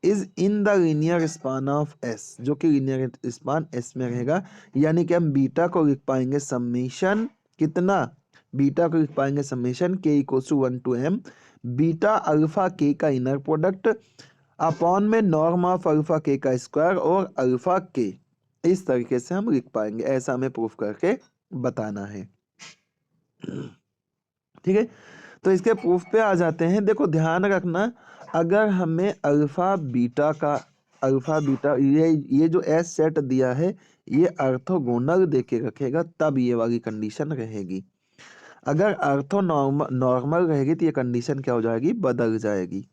is in the linear span of S, जो कि लीनियर स्पान एस में रहेगा। यानी कि हम बीटा को लिख पाएंगे समेशन कितना, बीटा को लिख पाएंगे summation K equals to 1 to m beta alpha K का इनर प्रोडक्ट अपॉन में नॉर्म ऑफ अल्फा के का स्क्वायर और अल्फा के, इस तरीके से हम लिख पाएंगे। ऐसा हमें प्रूफ करके बताना है, ठीक है। तो इसके प्रूफ पे आ जाते हैं। देखो ध्यान रखना, अगर हमें अल्फा बीटा ये जो एस सेट दिया है ये ऑर्थोगोनल देके रखेगा तब ये वाली कंडीशन रहेगी। अगर ऑर्थो नॉर्मल रहेगी तो ये कंडीशन क्या हो जाएगी, बदल जाएगी।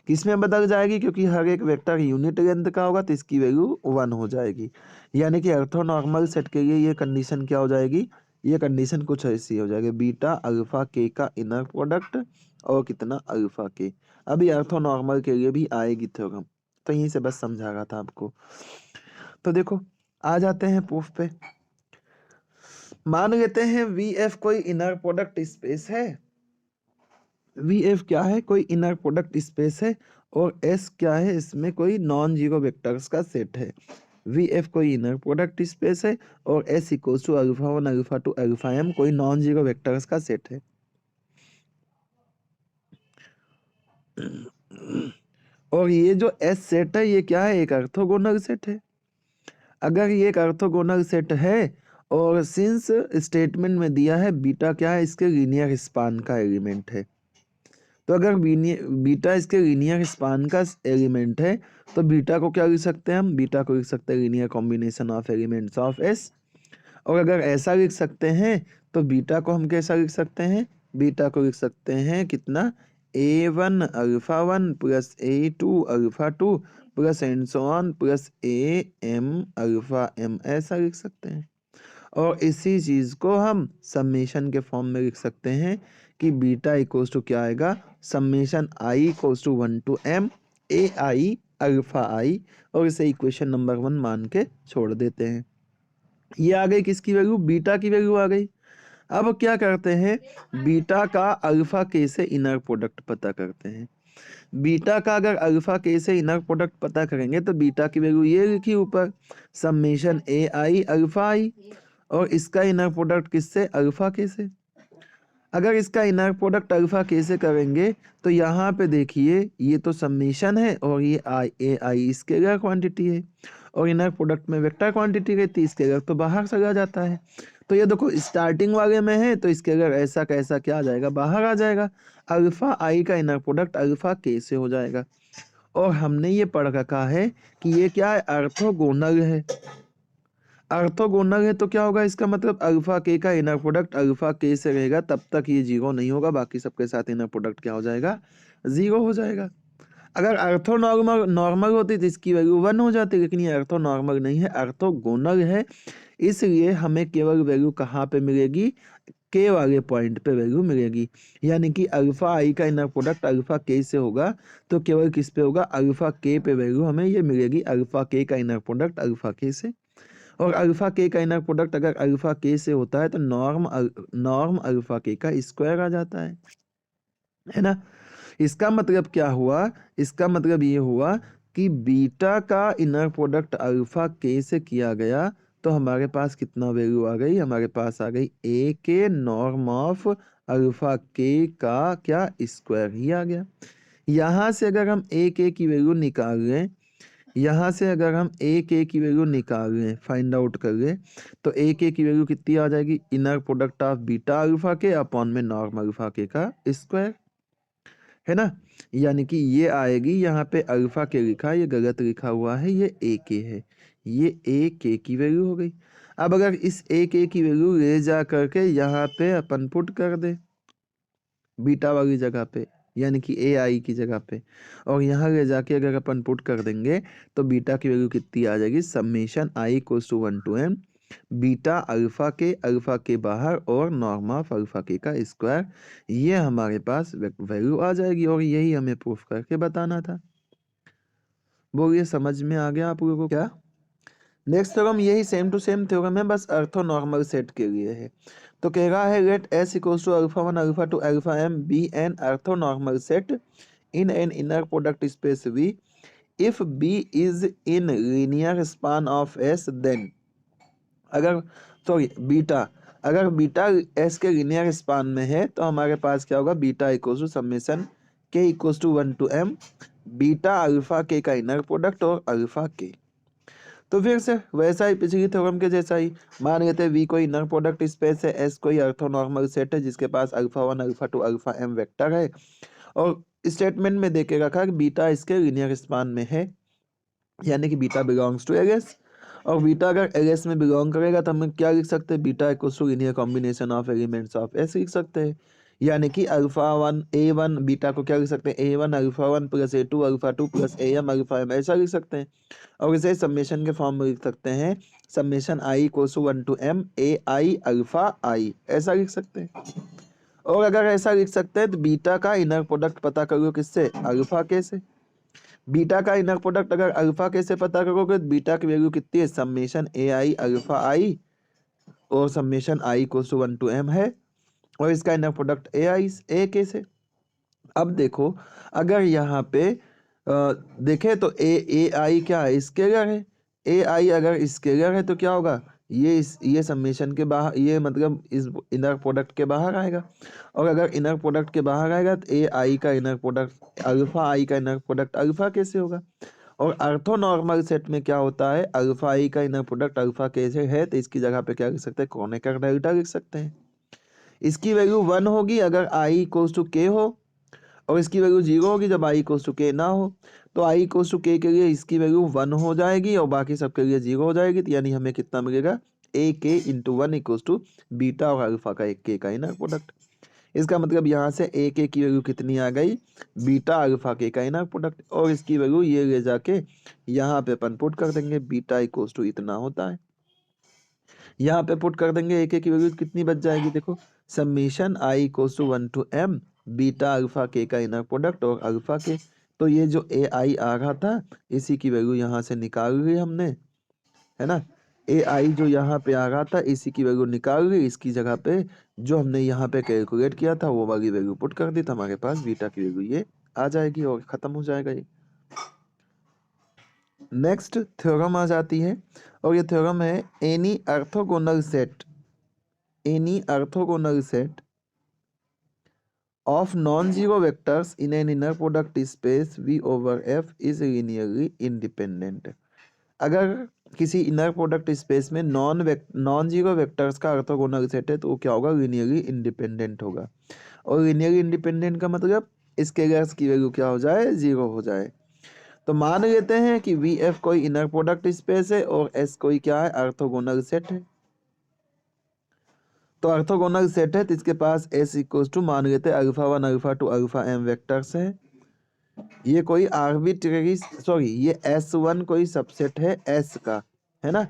किसमें बदल जाएगी, क्योंकि हर एक वेक्टर यूनिट लेंथ का होगा तो इसकी वैल्यू 1 हो जाएगी। यानी कि ऑर्थो नॉर्मल सेट के लिए ये कंडीशन क्या हो जाएगी, ये कंडीशन कुछ ऐसी हो जाएगी, बीटा अल्फा के का इनर प्रोडक्ट और कितना अल्फा के। अभी ऑर्थो नॉर्मल के लिए भी आएगी थ्योरम, तो यहीं से बस समझा रहा था आपको। तो देखो आ जाते हैं प्रूफ पे। मान लेते हैं वी एफ कोई इनर प्रोडक्ट स्पेस है, वी एफ क्या है, कोई इनर प्रोडक्ट स्पेस है, और एस क्या है, इसमें कोई नॉन जीरो वेक्टर्स का सेट है। वी एफ कोई इनर प्रोडक्ट स्पेस है और S equals to alpha 1 alpha 2 alpha M कोई नॉन जीरो वेक्टर्स का सेट है। और ये जो एस सेट है ये क्या है, एक ऑर्थोगोनल सेट है। अगर ये एक ऑर्थोगोनल सेट है और सिंस स्टेटमेंट में दिया है बीटा क्या है, इसके लीनियर स्पान का एलिमेंट है, तो अगर बीटा इसके लीनियर स्पान का एलिमेंट है तो बीटा को क्या लिख सकते हैं हम, बीटा को लिख सकते हैं linear combination of elements of S. और अगर ऐसा लिख सकते हैं तो बीटा को हम कैसा लिख सकते हैं, बीटा को लिख सकते हैं कितना, A1 alpha 1 plus A2 alpha 2 plus and so on plus AM alpha M, ऐसा लिख सकते हैं। और इसी चीज को हम समेशन के फॉर्म में लिख सकते हैं कि बीटा इक्वल्स टू क्या आएगा, summation I equals to 1 to M AI alpha I, और इसे इक्वेशन नंबर 1 मान के छोड़ देते हैं। ये आ गई किसकी वैल्यू, बीटा की वैल्यू आ गई। अब क्या करते हैं, बीटा का अल्फा के से इनर प्रोडक्ट पता करते हैं। बीटा का अगर अल्फा के से इनर प्रोडक्ट पता करेंगे तो बीटा की वैल्यू ये लिखी ऊपर, समेशन AI अल्फा I, और इसका इनर प्रोडक्ट किससे, अल्फा के से। अगर इसका इनर प्रोडक्ट अल्फा के से करेंगे तो यहाँ पे देखिए ये तो समेशन है और ये AI स्केलर क्वांटिटी है, और इनर प्रोडक्ट में वेक्टर क्वांटिटी रहती है, स्केलर तो बाहर चला जाता है। तो ये देखो स्टार्टिंग वाले में है तो स्केलर ऐसा कैसा क्या आ जाएगा, बाहर आ जाएगा। अल्फा I का इनर प्रोडक्ट अल्फा के से हो जाएगा। और हमने ये पढ़ रखा है कि ये क्या है, ऑर्थोगोनल है। ऑर्थोगोनल है तो क्या होगा, इसका मतलब अल्फा के का इनर प्रोडक्ट अल्फा के से रहेगा, तब तक ये जीरो नहीं होगा, बाकी सबके साथ इनर प्रोडक्ट क्या हो जाएगा, जीरो हो जाएगा। अगर अर्थो नॉर्मल नॉर्मल होती तो इसकी वैल्यू 1 हो जाती, लेकिन ये अर्थो नॉर्मल नहीं है, ऑर्थोगोनल है, इसलिए हमें केवल वैल्यू कहाँ पे मिलेगी, के वाले पॉइंट पे वैल्यू मिलेगी। यानी कि अल्फा I का इनर प्रोडक्ट अल्फा के से होगा तो केवल किस पे होगा, अल्फा के पे वैल्यू हमें ये मिलेगी, अल्फा के का इनर प्रोडक्ट अल्फा के से। और अल्फा के का इनर प्रोडक्ट अगर अल्फा के से होता है तो नॉर्म अल्फा के का स्क्वायर आ जाता है ना। इसका मतलब क्या हुआ, इसका मतलब ये हुआ कि बीटा का इनर प्रोडक्ट अल्फा के से किया गया तो हमारे पास कितना वैल्यू आ गई, हमारे पास आ गई ए के नॉर्म ऑफ अल्फा के का क्या स्क्वायर ही आ गया। यहाँ से अगर हम ए के की वैल्यू निकाल लें, यहाँ से अगर हम ए के की वैल्यू निकाल लें, फाइंड आउट कर लें, तो ए के की वैल्यू कितनी आ जाएगी, inner product of beta alpha के अपॉन में नॉर्म अल्फा के का स्क्वायर, है ना। यानी कि ये आएगी, यहाँ पे अल्फा के लिखा है, ये गलत लिखा हुआ है, ये ए के है, ये ए के की वैल्यू हो गई। अब अगर इस ए के की वैल्यू ले जा करके यहाँ पे अपन पुट कर दे बीटा वाली जगह पे, यानी कि AI की जगह पे, और यहाँ ले जाके अगर अपन पुट कर देंगे तो बीटा की वैल्यू कितनी आ जाएगी, summation I equals to 1 to M beta alpha के बाहर और नॉर्म ऑफ अल्फा के का स्क्वायर, ये हमारे पास वैल्यू आ जाएगी। और यही हमें प्रूफ करके बताना था। बोलिए समझ में आ गया आप लोगों को क्या। नेक्स्ट थ्योरम यही सेम टू सेम थ्योरम है, बस अर्थो नॉर्मल सेट के लिए है। तो कह रहा है let S equals to alpha 1 alpha 2 alpha M be an orthonormal set in an inner product space V if B is in linear span of S then, अगर सॉरी बीटा, अगर beta S के linear span में है तो हमारे पास क्या होगा, beta equals to summation K equals to 1 to M beta alpha K का इनर प्रोडक्ट और अल्फा के। तो फिर से वैसा ही पिछली थ्योरम के जैसा ही मान लेते हैं V कोई इनर प्रोडक्ट स्पेस है, S कोई ऑर्थोनॉर्मल सेट है जिसके पास alpha 1 alpha 2 alpha M vector है, और स्टेटमेंट में देके रखा कि बीटा इसके लीनियर स्पान में है, यानी कि बीटा बिलोंग्स टू LS। और बीटा अगर LS में बिलोंग करेगा तो हम क्या लिख सकते हैं, beta equals to linear combination of elements of S लिख सकते हैं। यानी कि अल्फा 1 A1 बीटा को क्या लिख सकते हैं, A1 alpha 1 plus A2 alpha 2 plus AM alpha M, ऐसा लिख सकते हैं। और इसे समेशन के फॉर्म में लिख सकते हैं, summation I equals to 1 to M AI alpha I, ऐसा लिख सकते हैं। और अगर ऐसा लिख सकते हैं तो बीटा का इनर प्रोडक्ट पता करो किससे, अल्फा के से। बीटा का इनर प्रोडक्ट अगर अल्फा के से पता करोगे तो बीटा की वैल्यू कितनी है, समेशन AI अल्फा I और summation I equals to 1 to M है, और इसका इनर प्रोडक्ट AI A के से। अब देखो अगर यहाँ पे देखें तो AI क्या है, स्केलर है। AI अगर स्केलर है तो क्या होगा, ये समेशन के बाहर, ये मतलब इस इनर प्रोडक्ट के बाहर आएगा। और अगर इनर प्रोडक्ट के बाहर आएगा तो ए आई का इनर प्रोडक्ट अल्फा आई का इनर प्रोडक्ट अल्फा कैसे होगा। और ऑर्थोनॉर्मल सेट में क्या होता है, अल्फा आई का इनर प्रोडक्ट अल्फा कैसे है, तो इसकी जगह पे क्या लिख सकते हैं, क्रोनेकर डेल्टा लिख सकते हैं। इसकी वैल्यू 1 होगी अगर आई इक्वल्स टू के हो, और इसकी वैल्यू 0 होगी जब आई इक्वल्स टू के ना हो। तो आई इक्वल्स टू के लिए इसकी वैल्यू 1 हो जाएगी और बाकी सबके लिए 0 हो जाएगी। तो यानी हमें कितना मिलेगा, ए के इंटू 1 इक्वल्स टू बीटा और अल्फा का एक के का इनर प्रोडक्ट। इसका मतलब यहाँ से ए के की वैल्यू कितनी आ गई, बीटा अल्फा के का इनर प्रोडक्ट, और इसकी वैल्यू ये ले जाके यहाँ पे अपन पुट कर देंगे, बीटा इक्वल्स टू इतना होता है। यहाँ पे पुट कर देंगे, ए के की वैल्यू कितनी बच जाएगी, देखो summation I equals to 1 to m beta alpha K का इनर प्रोडक्ट और अल्फा के। तो ये जो ए आई आ रहा था इसी की वैल्यू यहाँ से निकाल ली हमने, है ना। ए आई जो यहाँ पे आ रहा था इसी की वैल्यू निकाल ली, इसकी जगह पे जो हमने यहाँ पे कैलकुलेट किया था वो वाली वैल्यू पुट कर दी, तो हमारे पास बीटा की वैल्यू ये आ जाएगी और खत्म हो जाएगा ये। नेक्स्ट थ्योरम आ जाती है, और ये थ्योरम है any orthogonal set of non-zero vectors in an inner product space V over F is linearly independent। अगर किसी इनर प्रोडक्ट स्पेस में नॉन जीरो वेक्टर्स का ऑर्थोगोनल सेट है तो वो क्या होगा, लीनियरली इंडिपेंडेंट होगा। और लीनियरली इंडिपेंडेंट का मतलब स्केलर्स की वैल्यू क्या हो जाए, 0 हो जाए। तो मान लेते हैं कि वी एफ कोई इनर प्रोडक्ट स्पेस है और एस कोई क्या है, ऑर्थोगोनल सेट है। तो ऑर्थोगोनल सेट है तो इसके पास एस इक्वल्स टू मान लेते हैं alpha 1 alpha 2 alpha m vectors है। ये कोई आर्बिट्रेरी सॉरी ये S1 कोई सबसेट है S का, है ना।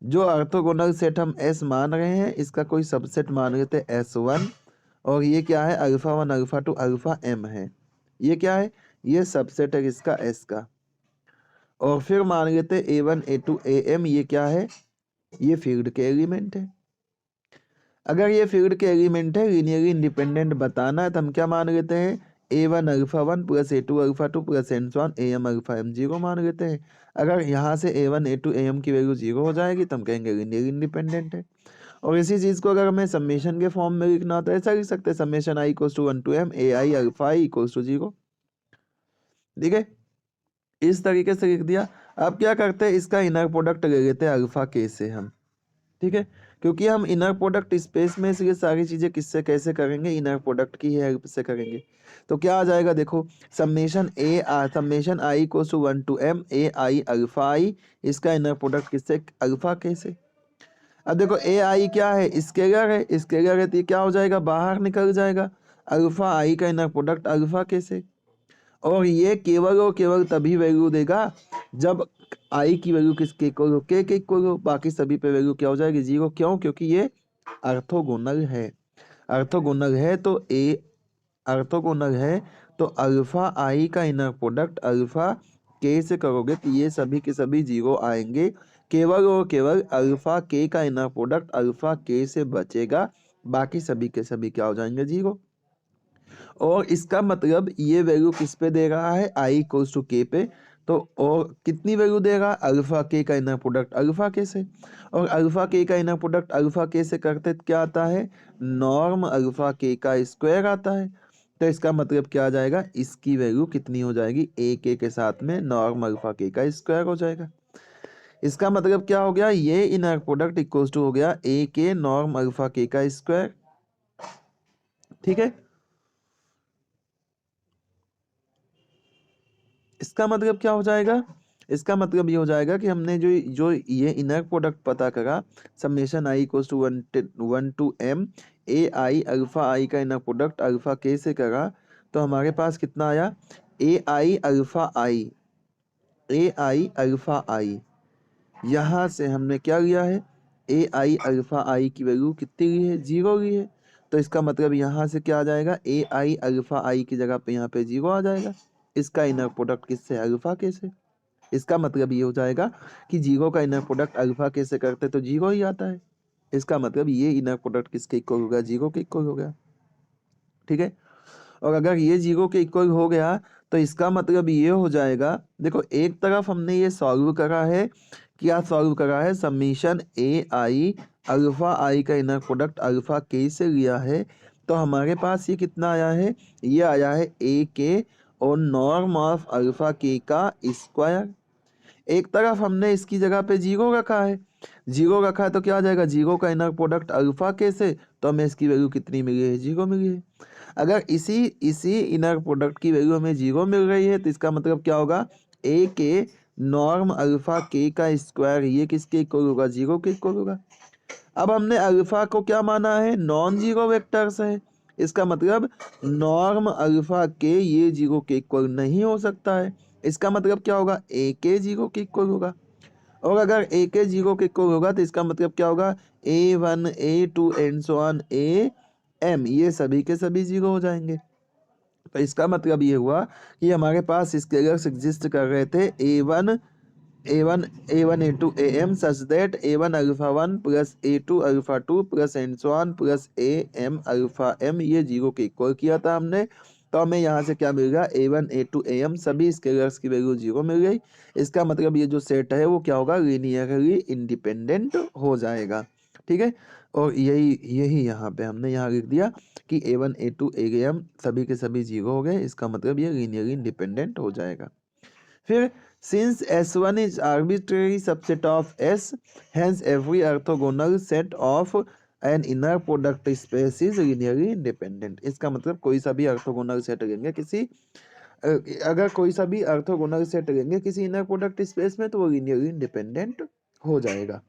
जो ऑर्थोगोनल सेट हम S मान रहे हैं इसका कोई सबसेट मान लेते हैं S1, और ये क्या है, अल्फा 1 अल्फा 2 अल्फा m है। ये क्या है, ये सबसेट है इसका S का। और फिर मान लेते हैं A1 A2 AM, ये क्या है, ये फील्ड के एलिमेंट है। अगर ये फील्ड के एलिमेंट है, लीनियरली इंडिपेंडेंट बताना है, तो हम क्या मान लेते हैं, A1 alpha 1 plus A2 alpha 2 plus and so on AM alpha m 0 मान लेते हैं। अगर यहाँ से A1 A2 AM की वैल्यू 0 हो जाएगी तो हम कहेंगे लीनियरली इंडिपेंडेंट है। और इसी चीज़ को अगर हमें समेशन के फॉर्म में लिखना हो तो ऐसा लिख सकते हैं, summation I equals to 1 to m A I alpha I equals to 0। ठीक है, इस तरीके से लिख दिया। अब क्या करते हैं, इसका इनर प्रोडक्ट ले लेते हैं अल्फा के से हम। ठीक है, क्योंकि हम इनर प्रोडक्ट स्पेस में से ये सारी चीजें किससे कैसे करेंगे, इनर प्रोडक्ट की हेल्प से करेंगे। तो क्या आ जाएगा, देखो summation i equal to 1 to m A I alpha i, इसका इनर प्रोडक्ट किससे, अल्फा के से। अब देखो ए आई क्या है, स्केलर है तो ये क्या हो जाएगा, बाहर निकल जाएगा। अल्फा आई का इनर प्रोडक्ट अल्फा के से, और ये केवल और केवल तभी वैल्यू देगा जब आई की वैल्यू किसके इक्वल हो, के इक्वल हो। बाकी सभी पे वैल्यू क्या हो जाएगी, 0। क्यों, क्योंकि ये ऑर्थोगोनल है। ऑर्थोगोनल है तो अल्फा आई का इनर प्रोडक्ट अल्फा के से करोगे तो ये सभी के सभी 0 आएंगे। केवल और केवल अल्फा के का इनर प्रोडक्ट अल्फा के से बचेगा, बाकी सभी के सभी क्या हो जाएंगे, 0। और इसका मतलब ये वैल्यू किस पे दे रहा है, आई इक्वल्स टू के पे। तो और कितनी वैल्यू देगा, अल्फा के का इनर प्रोडक्ट अल्फा के से। और अल्फा के का इनर प्रोडक्ट अल्फा के से करते तो क्या आता है, नॉर्म अल्फा के का स्क्वायर आता है। तो इसका मतलब क्या आ जाएगा, इसकी वैल्यू कितनी हो जाएगी, ए के साथ में नॉर्म अल्फा के का स्क्वायर हो जाएगा। इसका मतलब क्या हो गया, ये इनर प्रोडक्ट इक्वल्स टू हो गया ए के नॉर्म अल्फा के का स्क्वायर। ठीक है, इसका मतलब क्या हो जाएगा, इसका मतलब ये हो जाएगा कि हमने जो जो ये इनर प्रोडक्ट पता करा, summation I equals to 1 to m A I alpha i का इनर प्रोडक्ट अल्फा के से करा, तो हमारे पास कितना आया, ए आई अल्फा आई। यहाँ से हमने क्या लिया है, ए आई अल्फा आई की वैल्यू कितनी ली है, 0 ली है। तो इसका मतलब यहाँ से क्या आ जाएगा, ए आई अल्फा आई की जगह पे यहाँ पे 0 आ जाएगा। इसका इनर प्रोडक्ट किससे, अल्फा के से। इसका मतलब ये हो जाएगा कि 0 का इनर प्रोडक्ट अल्फा के से करते तो 0 ही आता है। इसका मतलब ये इनर प्रोडक्ट किसके इक्वल हो गया, 0 के इक्वल हो गया। ठीक है, और अगर ये 0 के इक्वल हो गया तो इसका मतलब ये हो जाएगा, देखो एक तरफ हमने ये सॉल्व करा है क्या सॉल्व करा है, summation A I alpha i का इनर प्रोडक्ट अल्फा के से लिया है। तो हमारे पास ये कितना आया है, ये आया है ए के और नॉर्म ऑफ अल्फा के का स्क्वायर। एक तरफ हमने इसकी जगह पे जीरो रखा है, जीरो रखा है तो क्या आ जाएगा, जीरो का इनर प्रोडक्ट अल्फा के से, तो हमें इसकी वैल्यू कितनी मिली है, जीरो मिली है। अगर इसी इसी इनर प्रोडक्ट की वैल्यू हमें जीरो मिल रही है तो इसका मतलब क्या होगा, ए के नॉर्म अल्फा के का स्क्वायर ये किसके इक्वल होगा, जीरो के इक्वल होगा। अब हमने अल्फा को क्या माना है, नॉन जीरो वेक्टर्स है, इसका मतलब नॉर्म अल्फा के ये जीरो के इक्वल नहीं हो सकता है। इसका मतलब क्या होगा, ए के जीरो के इक्वल होगा। और अगर ए के जीरो के इक्वल होगा तो इसका मतलब क्या होगा, A1 A2 and so on AM ये सभी के सभी जीरो हो जाएंगे। तो इसका मतलब ये हुआ कि हमारे पास स्केलर्स एग्जिस्ट कर रहे थे A1 A1 A1 A2 AM such that A1 alpha 1 plus A2 alpha 2 plus and so on plus AM alpha M ये जीरो के इक्वल किया था हमने। तो हमें यहाँ से क्या मिल गया, A1 A2 AM सभी स्केलर्स की वैल्यू जीरो मिल गई। इसका मतलब ये जो सेट है वो क्या होगा, लीनियरली इंडिपेंडेंट हो जाएगा। ठीक है, और यही यही यहाँ पे हमने यहाँ लिख दिया कि A1 A2 AM सभी के सभी जीरो हो गए, इसका मतलब ये लीनियरली इंडिपेंडेंट हो जाएगा। फिर since S1 is arbitrary subset of S, hence every orthogonal set of an inner product space is linearly independent। इसका मतलब कोई सा भी ऑर्थोगोनल सेट लेंगे किसी अगर कोई सा भी ऑर्थोगोनल सेट लेंगे किसी इनर प्रोडक्ट स्पेस में तो वो लिनियरली इंडिपेंडेंट हो जाएगा।